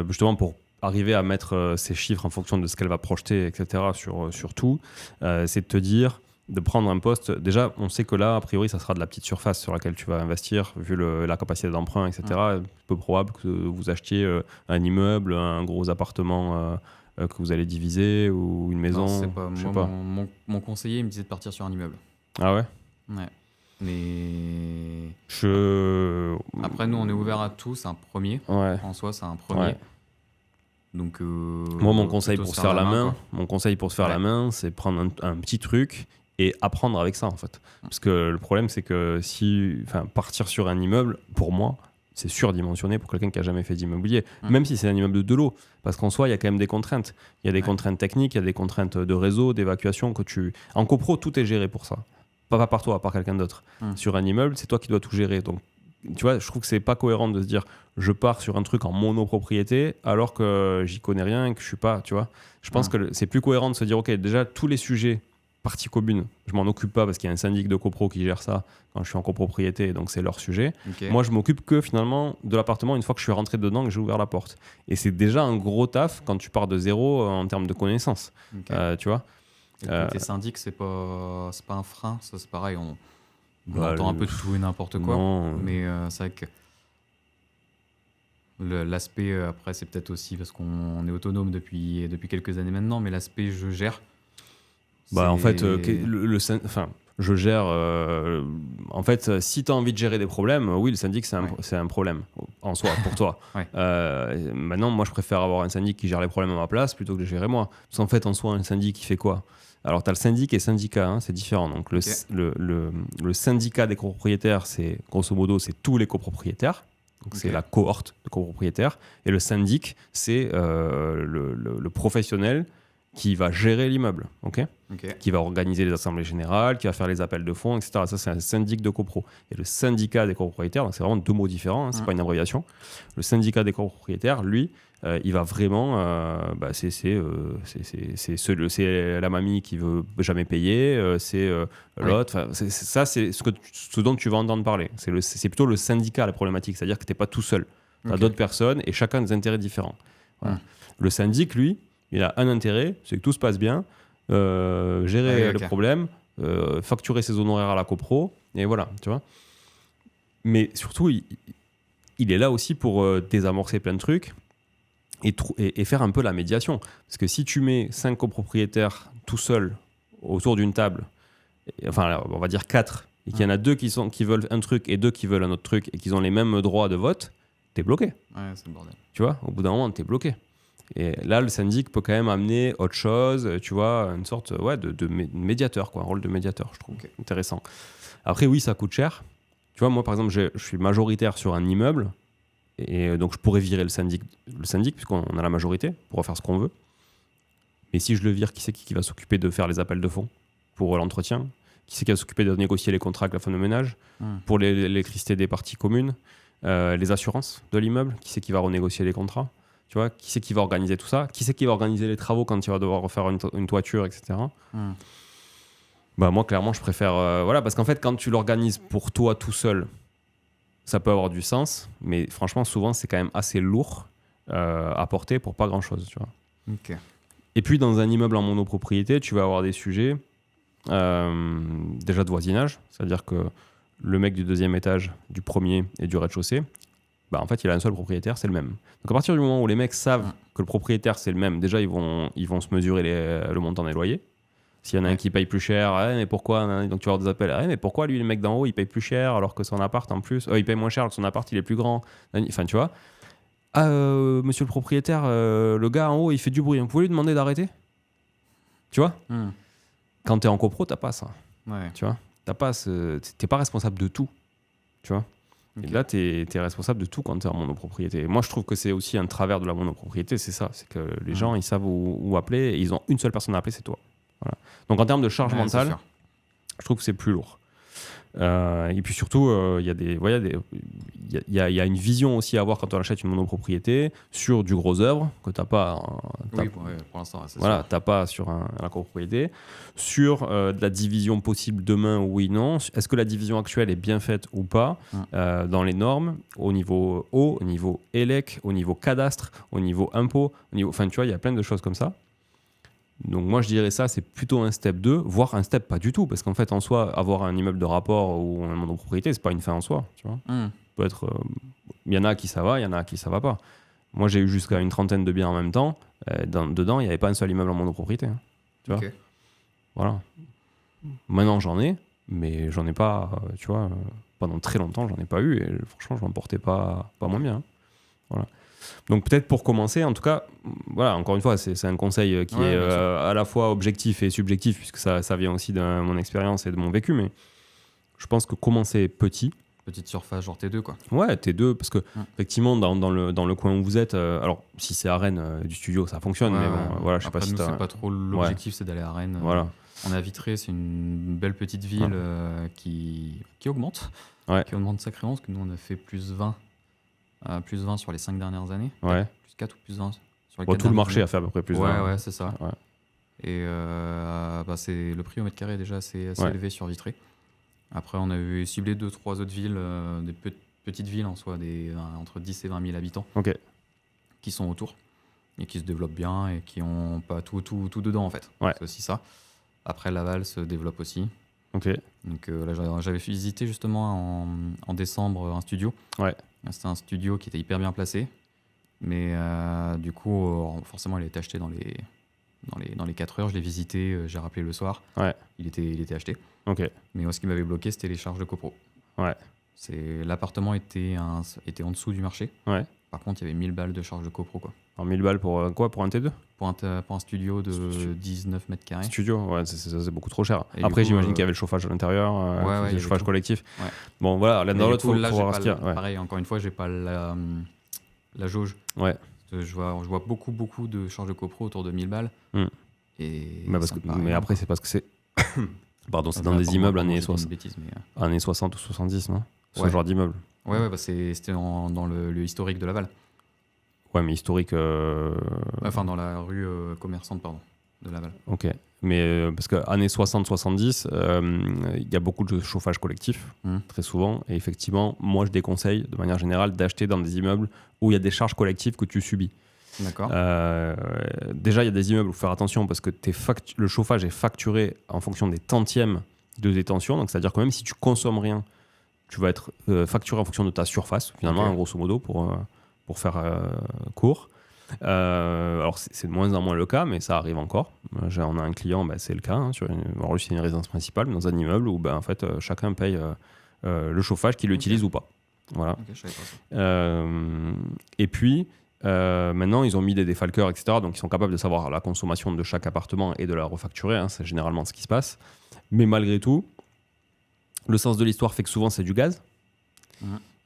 justement pour arriver à mettre ces chiffres en fonction de ce qu'elle va projeter, etc., sur tout, c'est de te dire, de prendre un poste. Déjà, on sait que là, a priori, ça sera de la petite surface sur laquelle tu vas investir, vu la capacité d'emprunt, etc. Peu probable que vous achetiez un immeuble, un gros appartement que vous allez diviser, ou une maison. Non, c'est pas. Moi, mon conseiller me disait de partir sur un immeuble. Ah ouais? Ouais. Mais après, nous, on est ouvert à tout. C'est un premier. En soi, c'est un premier. Donc, moi, mon conseil pour se faire la main, c'est prendre un petit truc et apprendre avec ça, en fait. Parce que le problème, c'est que partir sur un immeuble, pour moi, c'est surdimensionné pour quelqu'un qui n'a jamais fait d'immobilier, même si c'est un immeuble de l'eau. Parce qu'en soi, il y a quand même des contraintes. Il y a des contraintes techniques, il y a des contraintes de réseau, d'évacuation. En copro, tout est géré pour ça. Pas par toi, par quelqu'un d'autre. Sur un immeuble, c'est toi qui dois tout gérer. Donc, tu vois, je trouve que c'est pas cohérent de se dire je pars sur un truc en monopropriété alors que j'y connais rien et que je suis pas, tu vois. Je pense que c'est plus cohérent de se dire ok, déjà tous les sujets partie commune, je m'en occupe pas parce qu'il y a un syndic de copro qui gère ça quand je suis en copropriété, donc c'est leur sujet. Moi, je m'occupe que finalement de l'appartement une fois que je suis rentré dedans et que j'ai ouvert la porte. Et c'est déjà un gros taf quand tu pars de zéro en termes de connaissances, tu vois. Tes syndics, c'est pas un frein, ça c'est pareil, on entend un peu de tout et n'importe quoi, mais c'est vrai que l'aspect, après c'est peut-être aussi parce qu'on est autonome depuis quelques années maintenant, mais l'aspect je gère. En fait, je gère. En fait, si tu as envie de gérer des problèmes, oui, le syndic, c'est un problème en soi, pour toi. Maintenant, moi, je préfère avoir un syndic qui gère les problèmes à ma place plutôt que de gérer moi. Parce qu'en fait, en soi, un syndic, il fait quoi? Alors, tu as le syndic et syndicat, c'est différent. Donc, le syndicat des copropriétaires, c'est grosso modo, c'est tous les copropriétaires. Donc, c'est la cohorte de copropriétaires. Et le syndic, c'est le professionnel qui va gérer l'immeuble, qui va organiser les assemblées générales, qui va faire les appels de fonds, etc. Ça, c'est un syndic de copro. Et le syndicat des copropriétaires, donc c'est vraiment deux mots différents, c'est pas une abréviation. Le syndicat des copropriétaires, lui, il va vraiment... c'est la mamie qui veut jamais payer, c'est l'autre. Ça, c'est ce dont tu vas entendre parler. C'est plutôt le syndicat, la problématique. C'est-à-dire que tu n'es pas tout seul. Tu as d'autres personnes et chacun a des intérêts différents. Voilà. Le syndic, lui, il a un intérêt, c'est que tout se passe bien, gérer le problème, facturer ses honoraires à la copro, et voilà, tu vois. Mais surtout, il est là aussi pour désamorcer plein de trucs et faire un peu la médiation. Parce que si tu mets 5 copropriétaires tout seuls autour d'une table, enfin, on va dire 4, et qu'il y en a 2 qui veulent un truc et 2 qui veulent un autre truc, et qu'ils ont les mêmes droits de vote, t'es bloqué. Ouais, c'est le bordel. Tu vois, au bout d'un moment, t'es bloqué. Et là, le syndic peut quand même amener autre chose, tu vois, une sorte de médiateur, quoi, un rôle de médiateur, je trouve intéressant. Après, oui, ça coûte cher. Tu vois, moi, par exemple, je suis majoritaire sur un immeuble, et donc je pourrais virer le syndic puisqu'on a la majorité, pour faire ce qu'on veut. Mais si je le vire, qui c'est qui va s'occuper de faire les appels de fonds pour l'entretien? Qui c'est qui va s'occuper de négocier les contrats avec la femme de ménage? Pour l'électricité des parties communes, les assurances de l'immeuble? Qui c'est qui va renégocier les contrats? Tu vois, qui c'est qui va organiser tout ça? Qui c'est qui va organiser les travaux quand il va devoir refaire une toiture, etc. Moi, clairement, je préfère... parce qu'en fait, quand tu l'organises pour toi tout seul, ça peut avoir du sens, mais franchement, souvent, c'est quand même assez lourd à porter pour pas grand-chose, tu vois. Et puis, dans un immeuble en monopropriété, tu vas avoir des sujets déjà de voisinage, c'est-à-dire que le mec du deuxième étage, du premier et du rez-de-chaussée, en fait, il a un seul propriétaire, c'est le même. Donc, à partir du moment où les mecs savent que le propriétaire, c'est le même, déjà, ils vont se mesurer le montant des loyers. S'il y en a un qui paye plus cher, mais pourquoi? Donc, tu vas avoir des appels, mais pourquoi lui, le mec d'en haut, il paye plus cher alors que son appart, en plus, il paye moins cher alors que son appart, il est plus grand. Enfin, tu vois. Monsieur le propriétaire, le gars en haut, il fait du bruit. Vous pouvez lui demander d'arrêter? Tu vois? Quand tu es en copro, tu n'as pas ça. Ouais. Tu vois, tu n'es pas responsable de tout. Tu vois. Okay. Et là, tu es responsable de tout quand tu es en monopropriété. Et moi, je trouve que c'est aussi un travers de la monopropriété, c'est ça. C'est que les gens, ils savent où appeler, et ils ont une seule personne à appeler, c'est toi. Voilà. Donc en termes de charge mentale, je trouve que c'est plus lourd. Et puis surtout, il y a une vision aussi à avoir quand on achète une monopropriété sur du gros œuvre que tu n'as pas. Pour l'instant, c'est voilà, tu n'as pas sur la copropriété. Sur de la division possible demain, oui, non. Est-ce que la division actuelle est bien faite ou pas dans les normes, au niveau eau, au niveau élec, au niveau cadastre, au niveau impôt, enfin, tu vois, il y a plein de choses comme ça. Donc moi je dirais ça, c'est plutôt un step 2, voire un step pas du tout, parce qu'en fait en soi, avoir un immeuble de rapport ou une monopropriété, c'est pas une fin en soi, tu vois. Peut être, il y en a qui ça va, il y en a qui ça va pas. Moi j'ai eu jusqu'à une trentaine de biens en même temps, dedans il n'y avait pas un seul immeuble en monopropriété, hein, tu vois. Voilà. Maintenant j'en ai, mais j'en ai pas, tu vois, pendant très longtemps j'en ai pas eu, et franchement je m'en portais pas moins bien, hein. Voilà. Donc peut-être pour commencer, en tout cas, voilà, encore une fois, c'est un conseil qui est à la fois objectif et subjectif, puisque ça vient aussi de mon expérience et de mon vécu, mais je pense que commencer petit. Petite surface, genre T2 quoi. Ouais, T2, parce que effectivement, dans le coin où vous êtes, alors si c'est à Rennes du studio, ça fonctionne, mais bon, voilà, je sais pas si c'est pas trop l'objectif, c'est d'aller à Rennes. Voilà. On a Vitré, c'est une belle petite ville qui augmente, qui augmente sacrément, parce que nous on a fait plus 20 sur les 5 dernières années. Ouais. Plus 4 ou plus 20 sur les 4 tout le marché a fait à peu près plus 20. Ouais, c'est ça. Ouais. Et c'est le prix au mètre carré est déjà assez élevé sur Vitré. Après, on a eu ciblé 2-3 autres villes, des petites villes en soi, entre 10 et 20 000 habitants, qui sont autour et qui se développent bien et qui n'ont pas tout dedans en fait. Ouais. C'est aussi ça. Après, Laval se développe aussi. Donc là, j'avais visité justement en décembre un studio. Ouais. C'était un studio qui était hyper bien placé, mais du coup, forcément, il a été acheté dans les 4 heures. Je l'ai visité, j'ai rappelé le soir. Ouais. Il était acheté. Mais moi, ce qui m'avait bloqué, c'était les charges de copro. Ouais. L'appartement était en dessous du marché. Ouais. Par contre, il y avait 1000 balles de charges de copro, quoi. Alors 1000 balles pour quoi? Pour un T2? Pour un studio de 19 mètres carrés. Studio, ouais, c'est beaucoup trop cher. Et après, j'imagine qu'il y avait le chauffage à l'intérieur, le chauffage collectif. Ouais. Bon, voilà, l'un dans l'autre, il faut voir ce qu'il y a. Pareil, encore une fois, j'ai pas la jauge. Ouais. Je vois beaucoup de charges de copro autour de 1000 balles. Mais après, c'est parce que c'est. Pardon, c'est dans des immeubles années 60 ou 70, non? Ce genre d'immeuble. Ouais, c'était dans le historique de Laval. Ouais, mais historique. Enfin, dans la rue commerçante, pardon, de Laval. Ok. Mais parce que années 60-70, il y a beaucoup de chauffage collectif, très souvent. Et effectivement, moi, je déconseille, de manière générale, d'acheter dans des immeubles où il y a des charges collectives que tu subis. D'accord. Déjà, il y a des immeubles où il faut faire attention parce que le chauffage est facturé en fonction des tantièmes de détention. Donc, c'est-à-dire que même si tu consommes rien, tu vas être facturé en fonction de ta surface, finalement, grosso modo, pour faire court. Alors, c'est de moins en moins le cas, mais ça arrive encore. On a un client, c'est le cas. Hein, c'est une résidence principale dans un immeuble où en fait, chacun paye le chauffage, qu'il l'utilise ou pas. Voilà. Je savais pas ça. Et puis, maintenant, ils ont mis des défalqueurs, etc. Donc, ils sont capables de savoir la consommation de chaque appartement et de la refacturer. Hein, c'est généralement ce qui se passe. Mais malgré tout, le sens de l'histoire fait que souvent, c'est du gaz.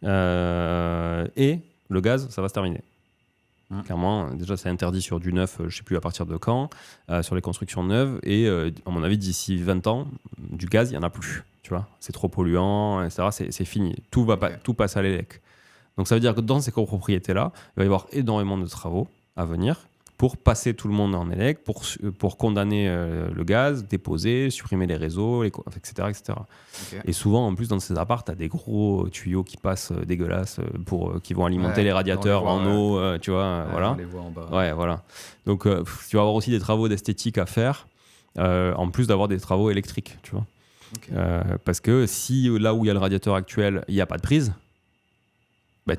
Et le gaz, ça va se terminer. Clairement, déjà, c'est interdit sur du neuf, je ne sais plus à partir de quand, sur les constructions neuves. Et à mon avis, d'ici 20 ans, du gaz, il n'y en a plus. Tu vois, c'est trop polluant, etc. C'est fini. Tout passe à l'élec. Donc, ça veut dire que dans ces copropriétés-là, il va y avoir énormément de travaux à venir pour passer tout le monde en élec, pour condamner le gaz, déposer, supprimer les réseaux, etc. Et souvent, en plus, dans ces apparts, tu as des gros tuyaux qui passent dégueulasses qui vont alimenter les radiateurs en eau, tu vois. Voilà. On les voit en bas. Ouais, voilà. Donc, tu vas avoir aussi des travaux d'esthétique à faire, en plus d'avoir des travaux électriques, tu vois. Parce que si là où il y a le radiateur actuel, il n'y a pas de prise,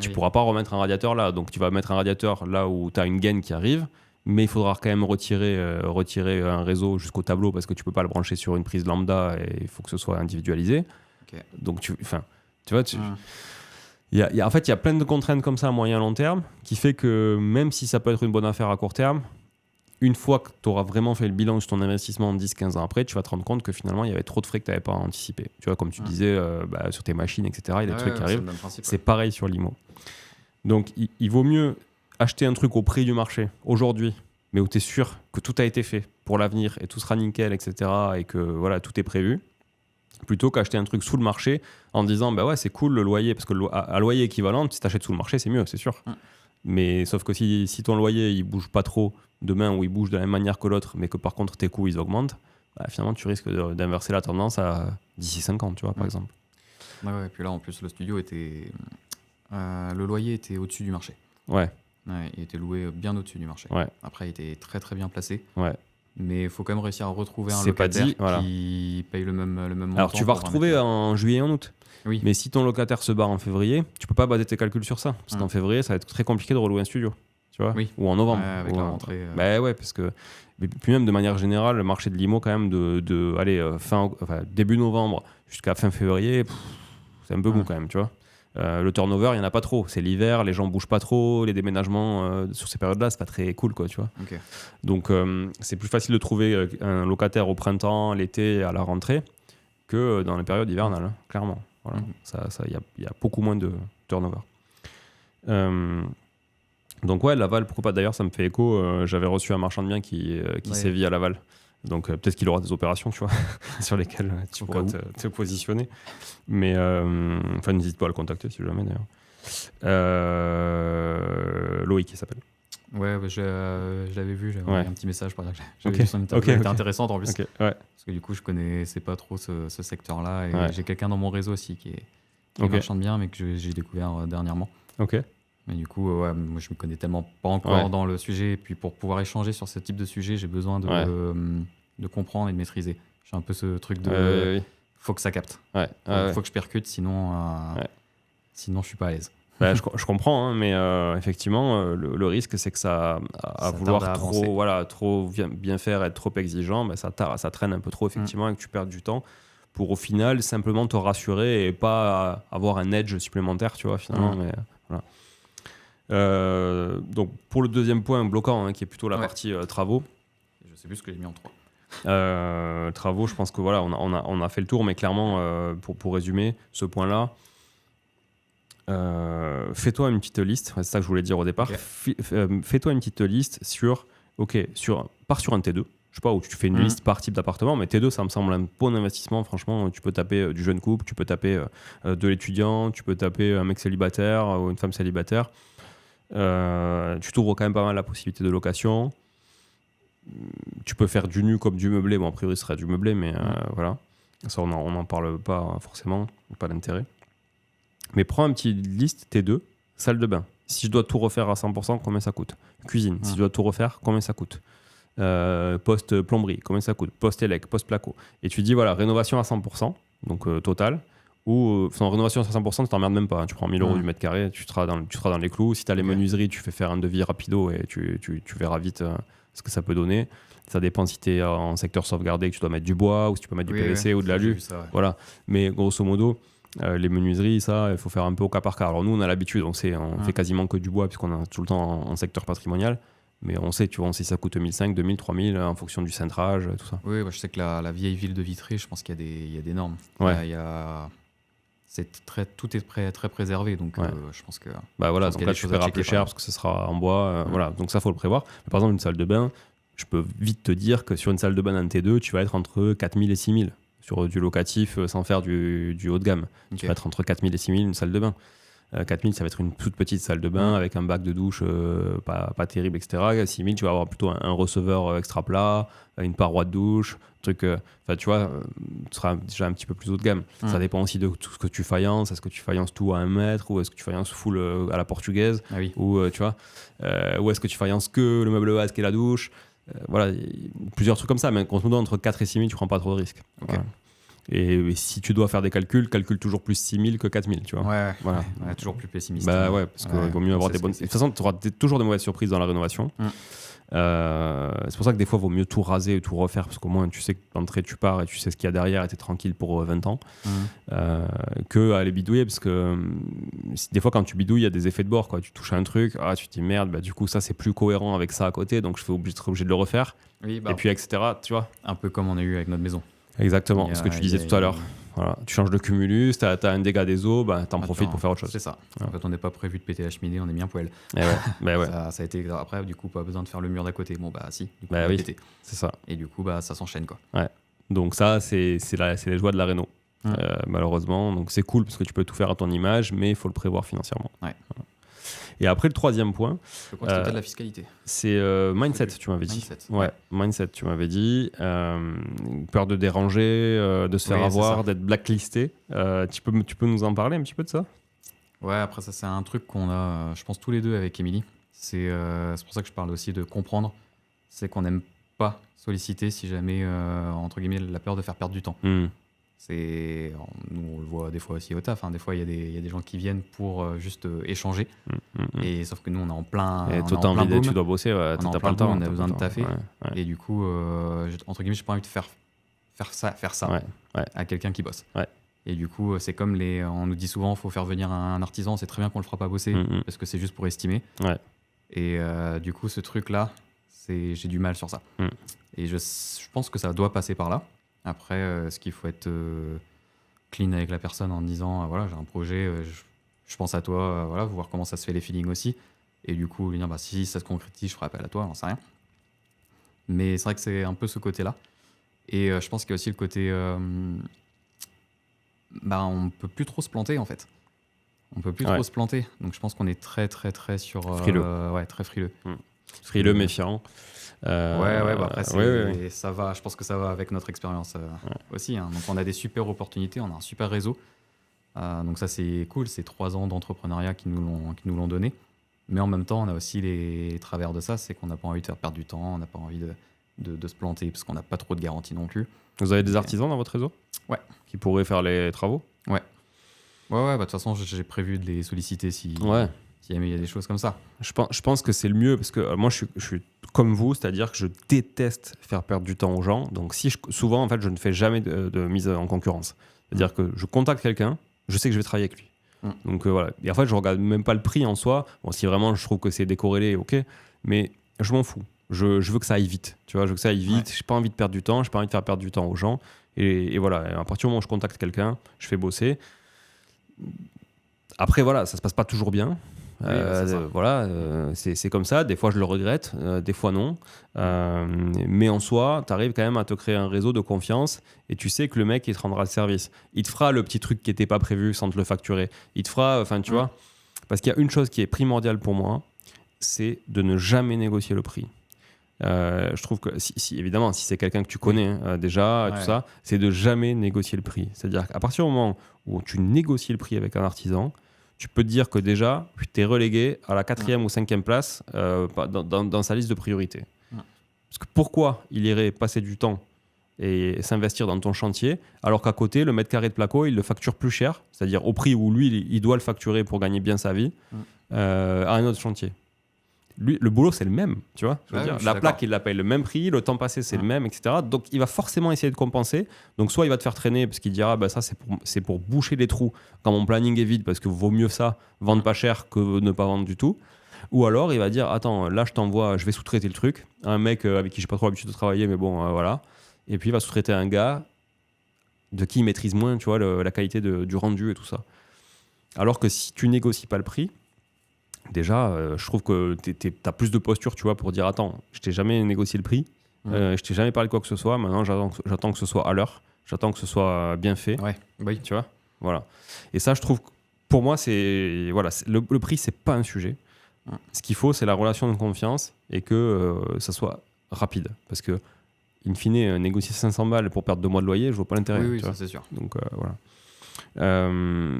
tu pourras pas remettre un radiateur là. Donc, tu vas mettre un radiateur là où tu as une gaine qui arrive, mais il faudra quand même retirer un réseau jusqu'au tableau parce que tu peux pas le brancher sur une prise lambda et il faut que ce soit individualisé. Donc, tu vois, en fait, il y a plein de contraintes comme ça à moyen long terme qui fait que même si ça peut être une bonne affaire à court terme, une fois que tu auras vraiment fait le bilan sur ton investissement 10-15 ans après, tu vas te rendre compte que finalement, il y avait trop de frais que tu n'avais pas anticipé. Tu vois, comme tu disais, sur tes machines, etc., il y a des trucs qui arrivent. C'est pareil sur l'IMO. Donc, il vaut mieux acheter un truc au prix du marché aujourd'hui, mais où tu es sûr que tout a été fait pour l'avenir et tout sera nickel, etc., et que voilà, tout est prévu, plutôt qu'acheter un truc sous le marché en disant bah ouais, c'est cool le loyer, parce que à loyer équivalent, si tu achètes sous le marché, c'est mieux, c'est sûr. Mais sauf que si ton loyer il bouge pas trop demain, ou il bouge de la même manière que l'autre, mais que par contre tes coûts ils augmentent, bah, finalement tu risques d'inverser la tendance d'ici 5 ans, tu vois, par exemple. Ouais, et puis là en plus le studio était. Le loyer était au-dessus du marché. Ouais, il était loué bien au-dessus du marché. Ouais. Après, il était très très bien placé. Ouais. Mais il faut quand même réussir à retrouver un locataire qui paye le même montant. Alors tu vas retrouver en juillet et en août. Oui. Mais si ton locataire se barre en février, tu peux pas baser tes calculs sur ça. Parce qu'en février, ça va être très compliqué de relouer un studio. Tu vois, ou en novembre. Avec la rentrée. Bah ouais, parce que. Puis même de manière générale, le marché de l'IMO, quand même, début novembre jusqu'à fin février, c'est un peu mou quand même, tu vois. Le turnover, il n'y en a pas trop. C'est l'hiver, les gens bougent pas trop, les déménagements sur ces périodes-là, c'est pas très cool, quoi, tu vois. Okay. Donc, c'est plus facile de trouver un locataire au printemps, l'été, à la rentrée, que dans les périodes hivernales, hein, clairement. Voilà. Y a beaucoup moins de turnover. Donc ouais, Laval, pourquoi pas. D'ailleurs, ça me fait écho. J'avais reçu un marchand de biens qui sévit à Laval. Donc peut-être qu'il aura des opérations, tu vois, sur lesquelles tu pourras te positionner. Mais n'hésite pas à le contacter si jamais, d'ailleurs. Loïc, il s'appelle. Ouais, je l'avais vu, j'avais envoyé un petit message pour dire que j'avais vu son interview, elle était intéressante en plus. Parce que du coup, je connaissais pas trop ce secteur-là. Et j'ai quelqu'un dans mon réseau aussi qui est marchand de biens, mais que j'ai découvert dernièrement. Ok. Mais du coup, moi, je me connais tellement pas encore dans le sujet. Et puis, pour pouvoir échanger sur ce type de sujet, j'ai besoin de comprendre et de maîtriser. J'ai un peu ce truc de... Faut que ça capte. Faut que je percute, sinon je suis pas à l'aise. Je comprends, hein, mais effectivement, le risque, c'est que ça vouloir trop bien faire, être trop exigeant, ça traîne un peu trop, effectivement, et que tu perds du temps pour, au final, simplement te rassurer et pas avoir un edge supplémentaire, tu vois, finalement. Mais, voilà. Donc pour le deuxième point bloquant, qui est plutôt la partie travaux. Je sais plus ce que j'ai mis en 3. Travaux, je pense que voilà, on a fait le tour, mais clairement, pour résumer ce point-là, fais-toi une petite liste, c'est ça que je voulais dire au départ. Fais-toi une petite liste pars sur un T2. Je sais pas, où tu fais une liste par type d'appartement, mais T2, ça me semble un bon investissement. Franchement, tu peux taper du jeune couple, tu peux taper de l'étudiant, tu peux taper un mec célibataire ou une femme célibataire. Tu t'ouvres quand même pas mal la possibilité de location. Tu peux faire du nu comme du meublé. Bon, a priori, ce serait du meublé, mais voilà. Ça, on n'en parle pas forcément, pas d'intérêt. Mais prends une petite liste T2, salle de bain. Si je dois tout refaire à 100%, combien ça coûte ? Cuisine, si je dois tout refaire, combien ça coûte ? Poste plomberie, combien ça coûte ? Poste élec, poste placo. Et tu dis, voilà, rénovation à 100%, donc total. Ou rénovation à 100%, tu t'emmerdes même pas. Hein. Tu prends 1000 € du mètre carré, tu seras dans les clous. Si tu as les menuiseries, tu fais faire un devis rapido et tu verras vite ce que ça peut donner. Ça dépend si tu es en secteur sauvegardé, que tu dois mettre du bois ou si tu peux mettre du PVC ou de l'alu. Voilà. Mais grosso modo, les menuiseries, ça, il faut faire un peu au cas par cas. Alors nous, on a l'habitude, on fait quasiment que du bois puisqu'on est tout le temps en secteur patrimonial. Mais on sait, on sait ça coûte 1500, 2000, 3000 en fonction du cintrage, tout ça. Oui, je sais que la vieille ville de Vitré, je pense qu'il y a des normes. Tout est très préservé, donc je pense que... voilà, donc là tu paieras plus cher parce que ce sera en bois, voilà, donc ça faut le prévoir. Mais par exemple, une salle de bain, je peux vite te dire que sur une salle de bain en T2, tu vas être entre 4000 et 6000 sur du locatif sans faire du haut de gamme. Tu vas être entre 4000 et 6000 une salle de bain. 4000, ça va être une toute petite salle de bain avec un bac de douche pas terrible, etc. 6000, tu vas avoir plutôt un receveur extra plat, une paroi de douche, truc. Tu vois, tu seras déjà un petit peu plus haut de gamme. Ça dépend aussi de tout ce que tu faïences. Est-ce que tu faïences tout à 1 mètre ou est-ce que tu faïences full à la portugaise ou tu vois, ou est-ce que tu faïences que le meuble base qui est la douche. Voilà, plusieurs trucs comme ça. Mais grosso modo, entre 4 et 6000, tu prends pas trop de risques. Voilà. Et si tu dois faire des calculs, calcule toujours plus 6000 que 4000, tu vois. Voilà. Toujours plus pessimiste. Parce qu'il vaut mieux avoir des bonnes... De toute façon, tu auras toujours des mauvaises surprises dans la rénovation. C'est pour ça que des fois, il vaut mieux tout raser et tout refaire, parce qu'au moins, tu sais que d'entrée, tu pars et tu sais ce qu'il y a derrière et tu es tranquille pour 20 ans, que aller bidouiller, parce que des fois, quand tu bidouilles, il y a des effets de bord, quoi. Tu touches un truc, tu te dis merde, bah, du coup, ça, c'est plus cohérent avec ça à côté, donc je serai obligé de le refaire. Oui, et puis, etc. Tu vois. Un peu comme on a eu avec notre maison. Exactement, ce que tu disais tout à l'heure. Voilà. Tu changes de cumulus, tu as un dégât des eaux, bah, t'en profites pour faire autre chose. C'est ça. En fait, on n'est pas prévu de péter la cheminée, on est mis un poêle. Ça a été. Après, du coup, pas besoin de faire le mur d'à côté. Bon, bah si, du coup, oui, péter. C'est ça. Et du coup, bah, ça s'enchaîne, quoi. Ouais. Donc, ça, c'est les joies de la réno. Malheureusement. Donc, c'est cool parce que tu peux tout faire à ton image, mais il faut le prévoir financièrement. Ouais. Voilà. Et après, le troisième point, je crois que c'était de la fiscalité. C'est mindset, tu m'avais dit. Mindset, tu m'avais dit. Peur de déranger, de se faire avoir, d'être blacklisté. Tu peux nous en parler un petit peu de ça? Ouais, après ça, c'est un truc qu'on a, je pense, tous les deux avec Émilie. C'est pour ça que je parle aussi de comprendre. C'est qu'on n'aime pas solliciter si jamais, entre guillemets, la peur de faire perdre du temps. Nous, on le voit des fois aussi au taf. Des fois, il y a des gens qui viennent pour juste échanger. Et sauf que nous, on est en plein. Et toi, t'as envie de, tu dois bosser, t'as pas le temps. On a besoin de taffer. Et du coup, entre guillemets, j'ai pas envie de faire ça à quelqu'un qui bosse. Et du coup, c'est comme on nous dit souvent, faut faire venir un artisan. C'est très bien qu'on le fera pas bosser parce que c'est juste pour estimer. Et du coup, ce truc-là, j'ai du mal sur ça. Et je pense que ça doit passer par là. Après, ce qu'il faut être clean avec la personne en disant voilà, j'ai un projet, je pense à toi, voilà, voir comment ça se fait les feelings aussi. Et du coup, lui dire si ça se concrétise, je ferai appel à toi, j'en sais rien. Mais c'est vrai que c'est un peu ce côté-là. Et je pense qu'il y a aussi le côté on peut plus trop se planter en fait. On peut plus trop se planter. Donc je pense qu'on est très très très sur frileux. Très frileux. Frileux, méfiant. Après, ça va. Je pense que ça va avec notre expérience aussi. Donc, on a des super opportunités, on a un super réseau. Donc, ça, c'est cool. C'est 3 ans d'entrepreneuriat qui nous l'ont donné. Mais en même temps, on a aussi les travers de ça. C'est qu'on n'a pas envie de faire perdre du temps, on n'a pas envie de se planter parce qu'on n'a pas trop de garantie non plus. Vous avez des artisans dans votre réseau? Ouais. Qui pourraient faire les travaux? Ouais. De toute façon, j'ai prévu de les solliciter si jamais il y a des choses comme ça. Je pense que c'est le mieux parce que moi, je suis comme vous, c'est-à-dire que je déteste faire perdre du temps aux gens. Donc, souvent, en fait, je ne fais jamais de mise en concurrence. C'est-à-dire que je contacte quelqu'un, je sais que je vais travailler avec lui. Donc, voilà. Et en fait, je regarde même pas le prix en soi. Bon, si vraiment je trouve que c'est décorrélé, ok. Mais je m'en fous. Je veux que ça aille vite. Tu vois, je veux que ça aille vite. J'ai pas envie de perdre du temps. J'ai pas envie de faire perdre du temps aux gens. Et voilà. Et à partir du moment où je contacte quelqu'un, je fais bosser. Après, voilà, ça se passe pas toujours bien. C'est comme ça. Des fois, je le regrette, des fois non. Mais en soi, tu arrives quand même à te créer un réseau de confiance et tu sais que le mec, il te rendra le service. Il te fera le petit truc qui n'était pas prévu sans te le facturer. Il te fera, tu vois. Parce qu'il y a une chose qui est primordiale pour moi, c'est de ne jamais négocier le prix. Je trouve que, évidemment, si c'est quelqu'un que tu connais déjà, tout ça, c'est de jamais négocier le prix. C'est-à-dire qu'à partir du moment où tu négocies le prix avec un artisan, tu peux te dire que déjà, tu es relégué à la 4e ou 5e place dans sa liste de priorités. Parce que pourquoi il irait passer du temps et s'investir dans ton chantier, alors qu'à côté, le mètre carré de placo, il le facture plus cher, c'est-à-dire au prix où lui, il doit le facturer pour gagner bien sa vie, à un autre chantier. Lui, le boulot, c'est le même, tu vois. La plaque, il la paye le même prix, le temps passé, c'est le même, etc. Donc, il va forcément essayer de compenser. Donc, soit il va te faire traîner parce qu'il dira, ça, c'est pour boucher les trous quand mon planning est vide, parce que vaut mieux ça, vendre pas cher que ne pas vendre du tout. Ou alors, il va dire, attends, là, je vais sous-traiter le truc à un mec avec qui j'ai pas trop l'habitude de travailler, mais bon, voilà. Et puis, il va sous-traiter à un gars de qui il maîtrise moins, tu vois, la qualité du rendu et tout ça. Alors que si tu négocies pas le prix, déjà, je trouve que t'as plus de posture, tu vois, pour dire attends, je t'ai jamais négocié le prix, je t'ai jamais parlé de quoi que ce soit, maintenant j'attends que ce soit à l'heure, j'attends que ce soit bien fait. Oui, tu vois, voilà. Et ça, je trouve, pour moi, le prix, c'est pas un sujet. Ce qu'il faut, c'est la relation de confiance et que ça soit rapide. Parce que, in fine, négocier 500 balles pour perdre 2 mois de loyer, je vois pas l'intérêt. Oui, ça c'est sûr. Donc, voilà.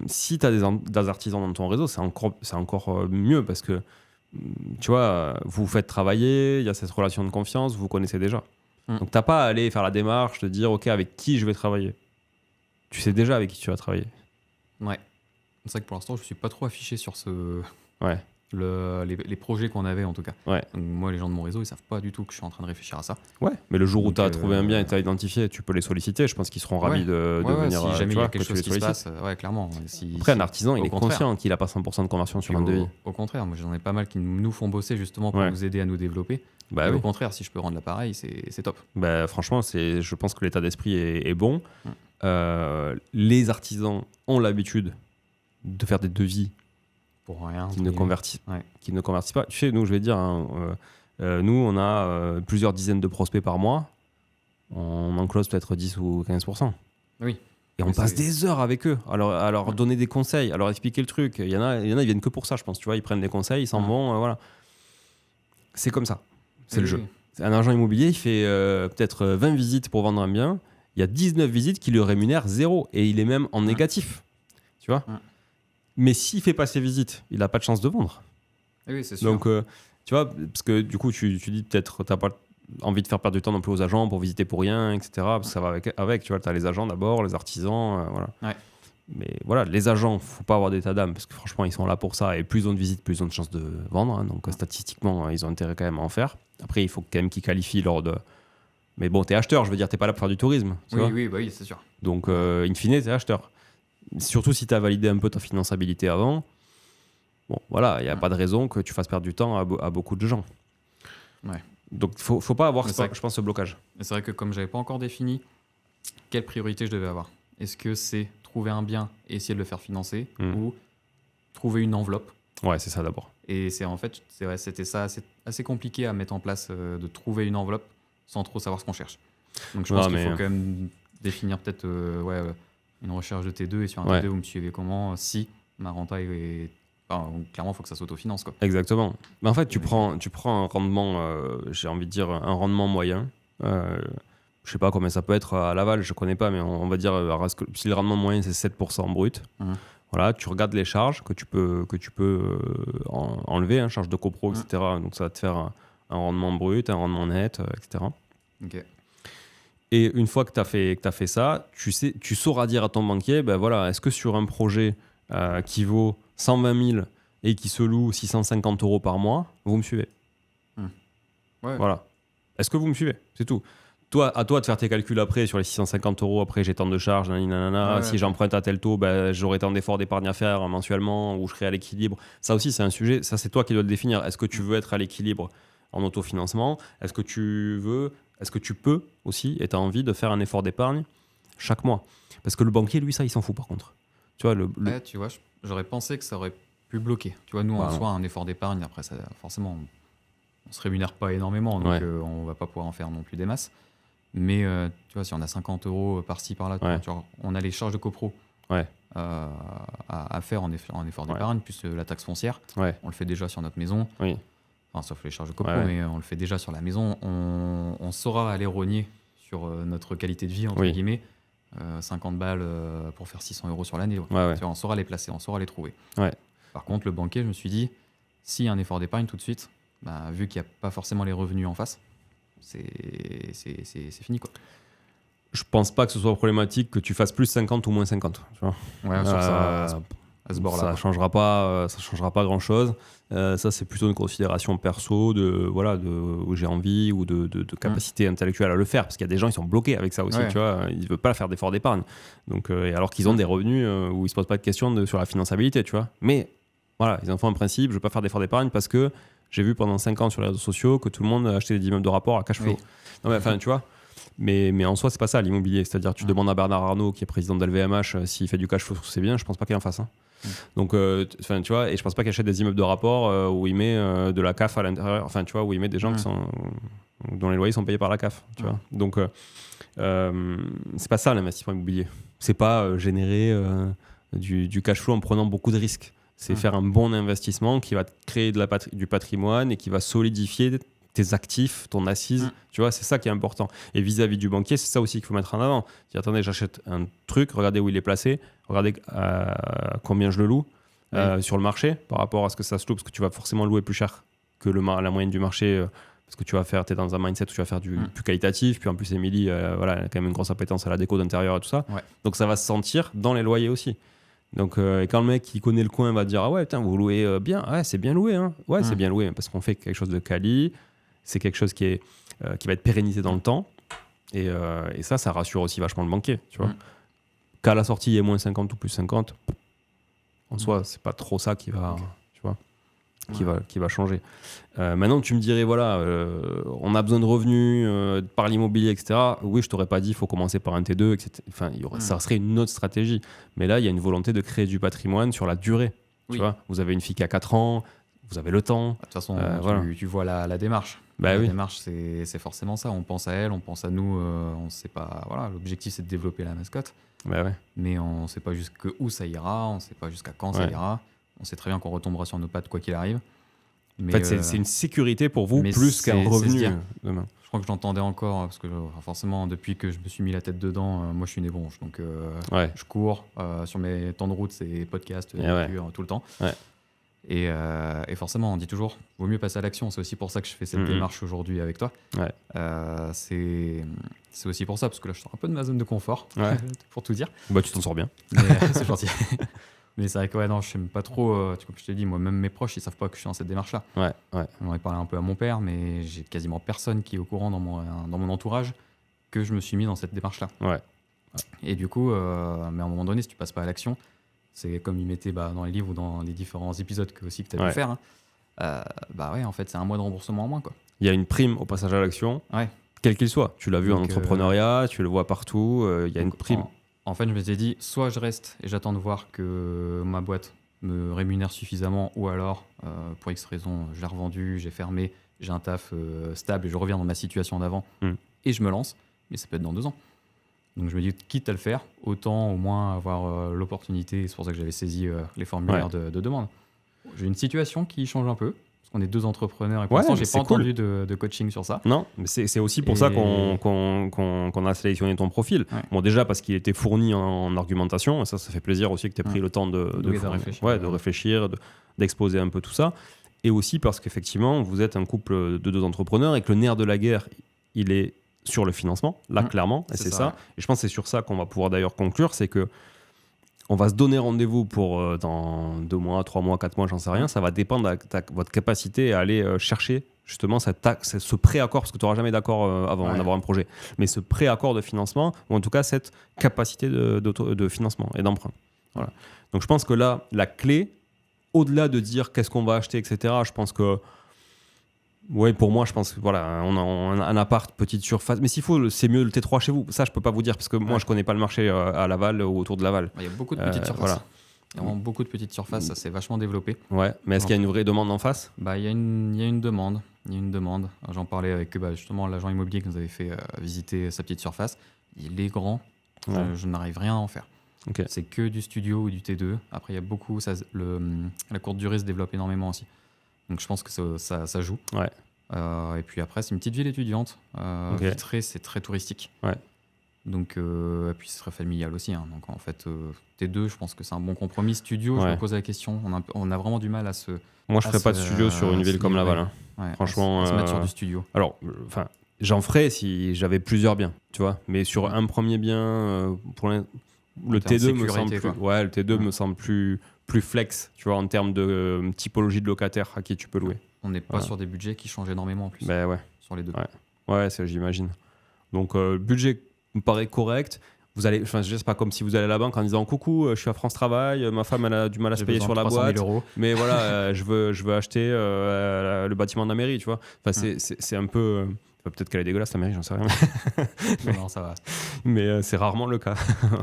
Si tu as des artisans dans ton réseau, c'est encore mieux parce que tu vois, vous faites travailler, il y a cette relation de confiance, vous vous connaissez déjà. Donc t'as pas à aller faire la démarche de dire ok, avec qui je vais travailler. Tu sais déjà avec qui tu vas travailler. Ouais. C'est vrai que pour l'instant, je suis pas trop affiché sur ce les projets qu'on avait en tout cas. Ouais. Donc, moi, les gens de mon réseau, ils savent pas du tout que je suis en train de réfléchir à ça. Ouais, mais le jour où tu as trouvé un bien et tu as identifié, tu peux les solliciter. Je pense qu'ils seront ravis de venir. Si jamais il y a quelque chose qui se passe, clairement. Après, un artisan, il est conscient qu'il n'a pas 100% de conversion sur un devis. Au contraire, moi j'en ai pas mal qui nous font bosser justement pour nous aider à nous développer. Au contraire, si je peux rendre l'appareil, c'est top. Franchement, je pense que l'état d'esprit est bon. Les artisans ont l'habitude de faire des devis pour rien, qui ne convertissent pas. Tu sais, nous, je vais dire, nous, on a plusieurs dizaines de prospects par mois. On en close peut-être 10 ou 15%. Oui. Et on passe des heures avec eux à leur donner des conseils, à leur expliquer le truc. Il y en a, ils viennent que pour ça, je pense. Tu vois, ils prennent des conseils, ils s'en vont, voilà. C'est comme ça. C'est le jeu. Un agent immobilier, il fait peut-être 20 visites pour vendre un bien. Il y a 19 visites qui le rémunèrent 0 et il est même en négatif. Tu vois. Mais s'il fait pas ses visites, il n'a pas de chance de vendre. Oui, c'est sûr. Donc, tu vois, parce que du coup, tu dis peut-être tu n'as pas envie de faire perdre du temps non plus aux agents pour visiter pour rien, etc. Parce que ça va avec tu vois, tu as les agents d'abord, les artisans, voilà. Ouais. Mais voilà, les agents, faut pas avoir d'état d'âme parce que franchement, ils sont là pour ça et plus ils ont de visites, plus ils ont de chances de vendre. Hein, donc statistiquement, ils ont intérêt quand même à en faire. Après, il faut quand même qu'ils qualifient lors de. Mais bon, t'es acheteur, je veux dire, t'es pas là pour faire du tourisme. Oui, c'est sûr. Donc, in fine, t'es acheteur. Surtout si t'as validé un peu ta finançabilité avant. Bon, voilà, il n'y a pas de raison que tu fasses perdre du temps à beaucoup de gens. Ouais. Donc, faut pas avoir, je pense, ce blocage. C'est vrai que comme j'avais pas encore défini quelle priorité je devais avoir, est-ce que c'est trouver un bien et essayer de le faire financer ou trouver une enveloppe? Ouais, c'est ça d'abord. Et c'était ça assez compliqué à mettre en place, de trouver une enveloppe sans trop savoir ce qu'on cherche. Donc je pense qu'il faut quand même définir peut-être une recherche de T2 et sur un T2 vous me suivez comment si ma renta est... clairement, il faut que ça s'autofinance, quoi. Exactement. Mais en fait, tu prends un rendement, j'ai envie de dire un rendement moyen. Je sais pas combien ça peut être à Laval, je connais pas, mais on va dire si le rendement moyen c'est 7% brut. Voilà, tu regardes les charges que tu peux enlever, hein, charges de copro, etc. Donc ça va te faire un rendement brut, un rendement net, etc. Okay. Et une fois que tu as fait ça, tu sauras dire à ton banquier, ben voilà, est-ce que sur un projet qui vaut 120 000 et qui se loue 650 € par mois, vous me suivez? Voilà. Est-ce que vous me suivez? C'est tout. À toi de faire tes calculs après sur les 650 €. Après, j'ai tant de charges, si j'emprunte à tel taux, ben, j'aurai tant d'efforts d'épargne à faire mensuellement ou je serai à l'équilibre. Ça aussi, c'est un sujet. Ça, c'est toi qui dois le définir. Est-ce que tu veux être à l'équilibre en autofinancement? Est-ce que tu peux aussi et tu as envie de faire un effort d'épargne chaque mois? Parce que le banquier, lui, ça, il s'en fout par contre. Tu vois, tu vois, j'aurais pensé que ça aurait pu bloquer. Tu vois, nous, en soi, un effort d'épargne, après, ça, forcément, on se rémunère pas énormément, donc on va pas pouvoir en faire non plus des masses. Mais tu vois, si on a 50 € par-ci, par-là, tu vois, on a les charges de copro à faire en effort d'épargne, plus la taxe foncière. On le fait déjà sur notre maison. Enfin, sauf les charges de copro, mais on le fait déjà sur la maison. On saura aller rogner sur notre qualité de vie, entre guillemets. 50 balles pour faire 600 € sur l'année. Tu vois, on saura les placer, on saura les trouver. Par contre, le banquier, je me suis dit, s'il y a un effort d'épargne tout de suite, vu qu'il n'y a pas forcément les revenus en face, c'est fini, quoi. Je pense pas que ce soit problématique que tu fasses plus 50 ou moins 50. Tu vois. Sur ça, à ce bord-là. Ça changera pas grand-chose. Ça, c'est plutôt une considération perso où j'ai envie ou de capacité intellectuelle à le faire. Parce qu'il y a des gens, ils sont bloqués avec ça aussi. Tu vois, ils ne veulent pas faire d'effort d'épargne. Donc, alors qu'ils ont des revenus où ils ne se posent pas de questions sur la finançabilité. Tu vois. Mais voilà, ils en font un principe. Je ne veux pas faire d'effort d'épargne parce que j'ai vu pendant 5 ans sur les réseaux sociaux que tout le monde achetait des immeubles de rapport à cash flow. Non, mais enfin, tu vois. Mais en soi, c'est pas ça l'immobilier. C'est-à-dire, tu demandes à Bernard Arnault, qui est président de LVMH, s'il fait du cash flow sur ses biens, je pense pas qu'il en fasse. Donc, tu vois, et je pense pas qu'il achète des immeubles de rapport où il met de la CAF à l'intérieur. Enfin, tu vois, où il met des gens dont les loyers sont payés par la CAF. Tu vois. Donc, c'est pas ça l'investissement immobilier. C'est pas générer du cash flow en prenant beaucoup de risques. C'est faire un bon investissement qui va te créer du patrimoine et qui va solidifier tes actifs, ton assise, tu vois, c'est ça qui est important. Et vis-à-vis du banquier, c'est ça aussi qu'il faut mettre en avant. Dire, attendez, j'achète un truc, regardez où il est placé, regardez combien je le loue sur le marché par rapport à ce que ça se loue, parce que tu vas forcément louer plus cher que la moyenne du marché, parce que tu es dans un mindset où tu vas faire du plus qualitatif, puis en plus, Émilie, elle a quand même une grosse appétence à la déco d'intérieur et tout ça. Donc ça va se sentir dans les loyers aussi. Donc, et quand le mec qui connaît le coin va dire ah ouais, putain, vous louez bien, ouais, c'est bien loué, hein. Ouais, c'est bien loué parce qu'on fait quelque chose de quali, c'est quelque chose qui va être pérennisé dans le temps. Et ça rassure aussi vachement le banquier, tu vois. Qu'à la sortie, il y ait moins 50 ou plus 50, en soi, c'est pas trop ça qui va, tu vois, qui va changer. Maintenant, tu me dirais, voilà, on a besoin de revenus par l'immobilier, etc. Oui, je t'aurais pas dit, il faut commencer par un T2, etc. Enfin, ça serait une autre stratégie. Mais là, il y a une volonté de créer du patrimoine sur la durée. Tu vois, vous avez une fille qui a 4 ans, vous avez le temps. De toute façon, tu vois la démarche. La démarche, c'est forcément ça. On pense à elle, on pense à nous. On sait pas. Voilà, l'objectif, c'est de développer la mascotte. Mais on sait pas jusqu'où ça ira. On sait pas jusqu'à quand ça ira. On sait très bien qu'on retombera sur nos pattes quoi qu'il arrive. Mais en fait, c'est une sécurité pour vous plus qu'un revenu demain. Je crois que je l'entendais encore parce que forcément, depuis que je me suis mis la tête dedans, moi, je suis une éponge. Donc, je cours sur mes temps de route, c'est podcast, lecture, tout le temps. Et forcément, on dit toujours, vaut mieux passer à l'action. C'est aussi pour ça que je fais cette démarche aujourd'hui avec toi. C'est aussi pour ça, parce que là, je sors un peu de ma zone de confort, pour tout dire. Bah, tu t'en sors bien. C'est gentil. Mais c'est vrai que non, je n'aime pas trop. Comme je t'ai dit, moi, même mes proches, ils savent pas que je suis dans cette démarche-là. On ai parlé un peu à mon père, mais j'ai quasiment personne qui est au courant dans mon entourage que je me suis mis dans cette démarche-là. Et du coup, mais à un moment donné, si tu passes pas à l'action, c'est comme il mettait dans les livres ou dans les différents épisodes que tu as pu faire. En fait, c'est un mois de remboursement en moins, quoi. Il y a une prime au passage à l'action, quel qu'il soit. Tu l'as vu en entrepreneuriat, tu le vois partout, il y a une prime. En fait, je me suis dit, soit je reste et j'attends de voir que ma boîte me rémunère suffisamment, ou alors, pour X raison, je l'ai revendue, j'ai fermé, j'ai un taf stable et je reviens dans ma situation d'avant et je me lance. Mais ça peut être dans 2 ans. Donc je me dis, quitte à le faire, autant au moins avoir l'opportunité. C'est pour ça que j'avais saisi les formulaires de demande. J'ai une situation qui change un peu, parce qu'on est 2 entrepreneurs et pour l'instant, j'ai pas entendu de coaching sur ça. Non, mais c'est aussi pour ça qu'on a sélectionné ton profil. Bon, déjà parce qu'il était fourni en argumentation, et ça fait plaisir aussi que tu aies pris le temps de réfléchir, d'exposer un peu tout ça. Et aussi parce qu'effectivement, vous êtes un couple de 2 entrepreneurs et que le nerf de la guerre, il est sur le financement, là, clairement, et c'est ça. Et je pense que c'est sur ça qu'on va pouvoir d'ailleurs conclure, c'est que on va se donner rendez-vous pour dans 2 mois, 3 mois, 4 mois, j'en sais rien. Ça va dépendre de votre capacité à aller chercher justement ce pré-accord, parce que tu n'auras jamais d'accord avant d'avoir un projet, mais ce pré-accord de financement, ou en tout cas cette capacité de financement et d'emprunt. Voilà. Donc je pense que là, la clé, au-delà de dire qu'est-ce qu'on va acheter, etc., je pense que pour moi, je pense que voilà, on a un appart, petite surface. Mais s'il faut, c'est mieux le T3 chez vous. Ça, je peux pas vous dire parce que moi, je connais pas le marché à Laval ou autour de Laval. Il y a beaucoup de petites surfaces. Il y a vraiment beaucoup de petites surfaces, ça s'est vachement développé. Mais est-ce qu'il y a une vraie demande en face ? Il y a une demande. J'en parlais avec justement l'agent immobilier qui nous avait fait visiter sa petite surface. Il est grand. Je n'arrive rien à en faire. C'est que du studio ou du T2. Après, il y a beaucoup. La courte durée se développe énormément aussi. Donc je pense que ça joue. Et puis après, c'est une petite ville étudiante. Vitré, c'est très touristique. Donc, et puis ce serait familial aussi. Donc en fait, T2, je pense que c'est un bon compromis. Studio, je me pose la question. On a vraiment du mal à se... Moi, je ne ferais pas de studio sur une ville comme Laval. Franchement, à se mettre sur du studio. Alors, j'en ferais si j'avais plusieurs biens, tu vois. Mais sur un premier bien, pour le T2 me semble plus... le T2 me semble plus flex, tu vois, en termes de typologie de locataire à qui tu peux louer. On n'est pas sur des budgets qui changent énormément en plus. Sur les 2. Ça, j'imagine. Donc, le budget me paraît correct. Vous allez, c'est pas comme si vous allez à la banque en disant coucou, je suis à France Travail, ma femme elle a du mal à se payer sur la boîte, mais voilà, je veux acheter le bâtiment de la mairie, tu vois. C'est un peu. Peut-être qu'elle est dégueulasse la mairie, j'en sais rien. Non, ça va. Mais c'est rarement le cas.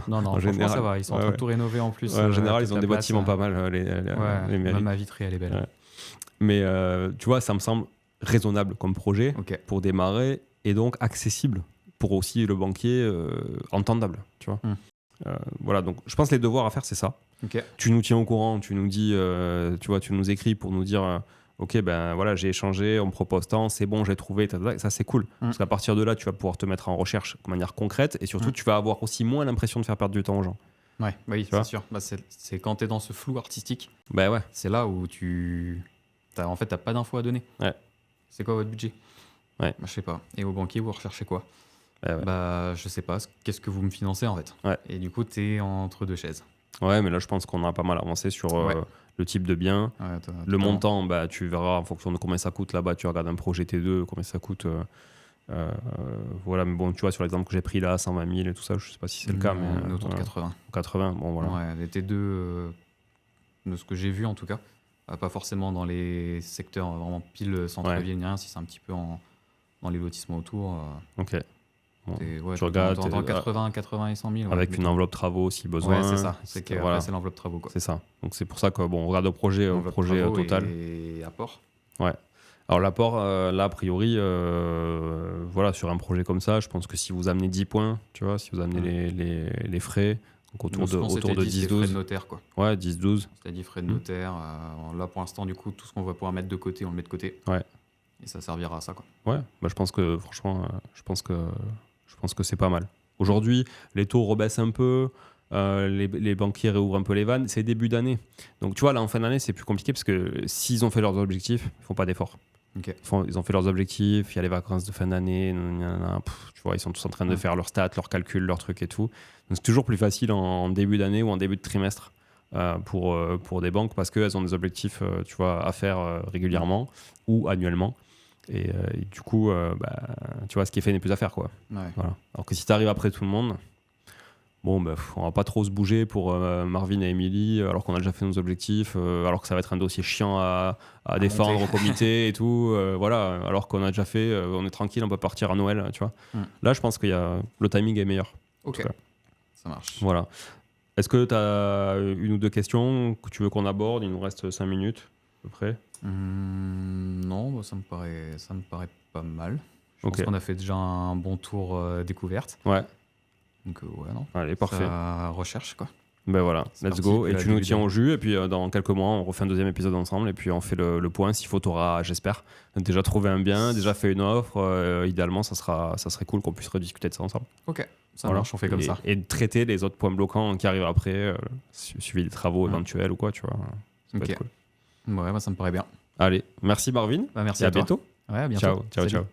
Non, en général, ça va. Ils sont en train de tout rénover en plus. En général, ils ont des bâtiments pas mal, les mairies. Même ma vitrée, elle est belle. Mais tu vois, ça me semble raisonnable comme projet pour démarrer et donc accessible pour aussi le banquier, entendable, tu vois. Voilà, donc je pense que les devoirs à faire, c'est ça. Tu nous tiens au courant, tu nous dis, tu vois, tu nous écris pour nous dire... Ok, ben voilà, j'ai échangé, on me propose tant, c'est bon, j'ai trouvé, ça c'est cool. Parce qu'à partir de là, tu vas pouvoir te mettre en recherche de manière concrète et surtout, tu vas avoir aussi moins l'impression de faire perdre du temps aux gens. Oui, c'est sûr. C'est quand tu es dans ce flou artistique, c'est là où en fait, t'as pas d'infos à donner. C'est quoi votre budget ? Je sais pas. Et au banquier, vous recherchez quoi ? Je sais pas. Qu'est-ce que vous me financez en fait ? Et du coup, tu es entre 2 chaises. Ouais, mais là, je pense qu'on a pas mal avancé sur le type de bien. Le montant, bah, tu verras en fonction de combien ça coûte. Là-bas, tu regardes un projet T2, combien ça coûte. Voilà, mais bon, tu vois, sur l'exemple que j'ai pris là, 120 000 et tout ça, je sais pas si c'est le cas. Mais autour de 80. 80, bon, voilà. Ouais, les T2, de ce que j'ai vu en tout cas, pas forcément dans les secteurs vraiment pile centre-ville, ni rien, si c'est un petit peu dans les lotissements autour. Ok. Bon, tu regardes entre 80 et 100 000. Avec une enveloppe travaux si besoin. Ouais, c'est ça. C'est l'enveloppe travaux. Quoi. C'est ça. Donc c'est pour ça que on regarde le projet total. Et apport. Ouais. Alors l'apport, là, a priori, voilà, sur un projet comme ça, je pense que si vous amenez 10 points, tu vois, si vous amenez les frais, donc autour de 10-12. Frais de notaire, quoi. Ouais, 10-12. C'est-à-dire dit frais de notaire. Là, pour l'instant, du coup, tout ce qu'on va pouvoir mettre de côté, on le met de côté. Ouais. Et ça servira à ça, quoi. Ouais, bah, je pense que, franchement, je pense que c'est pas mal. Aujourd'hui, les taux rebaissent un peu. Les banquiers réouvrent un peu les vannes. C'est début d'année. Donc, tu vois, là, en fin d'année, c'est plus compliqué parce que s'ils ont fait leurs objectifs, ils font pas d'efforts. Okay. Ils ont fait leurs objectifs, il y a les vacances de fin d'année, tu vois, ils sont tous en train de faire leurs stats, leurs calculs, leurs trucs et tout. Donc c'est toujours plus facile en début d'année ou en début de trimestre pour des banques parce qu'elles ont des objectifs tu vois, à faire régulièrement ou annuellement. Et du coup, tu vois, ce qui est fait n'est plus à faire, quoi. Ouais. Voilà. Alors que si tu arrives après tout le monde, bon, on va pas trop se bouger pour Marvin et Emily, alors qu'on a déjà fait nos objectifs, alors que ça va être un dossier chiant à défendre au comité et tout. Voilà, alors qu'on a déjà fait, on est tranquille, on peut partir à Noël, tu vois. Là, je pense que le timing est meilleur. Ok, ça marche. Voilà. Est-ce que tu as une ou deux questions que tu veux qu'on aborde? Il nous reste 5 minutes, à peu près. Non, ça me paraît pas mal. Je pense qu'on a fait déjà un bon tour découverte. Ouais. Donc ouais, non. Allez, parfait. Recherche, quoi. Ben voilà, let's go. Et tu nous tiens au jus. Et puis dans quelques mois, on refait un deuxième épisode ensemble. Et puis on fait le point. S'il faut, t'auras, j'espère, déjà trouvé un bien, déjà fait une offre. Idéalement, ça serait cool qu'on puisse rediscuter de ça ensemble. Ok, ça marche, on fait comme ça. Et traiter les autres points bloquants qui arrivent après, suivi des travaux éventuels ou quoi, tu vois. Ça peut être cool. Ouais, ça me paraît bien. Allez, merci Marvin. Merci et à bientôt. Ouais, à bientôt. Ciao.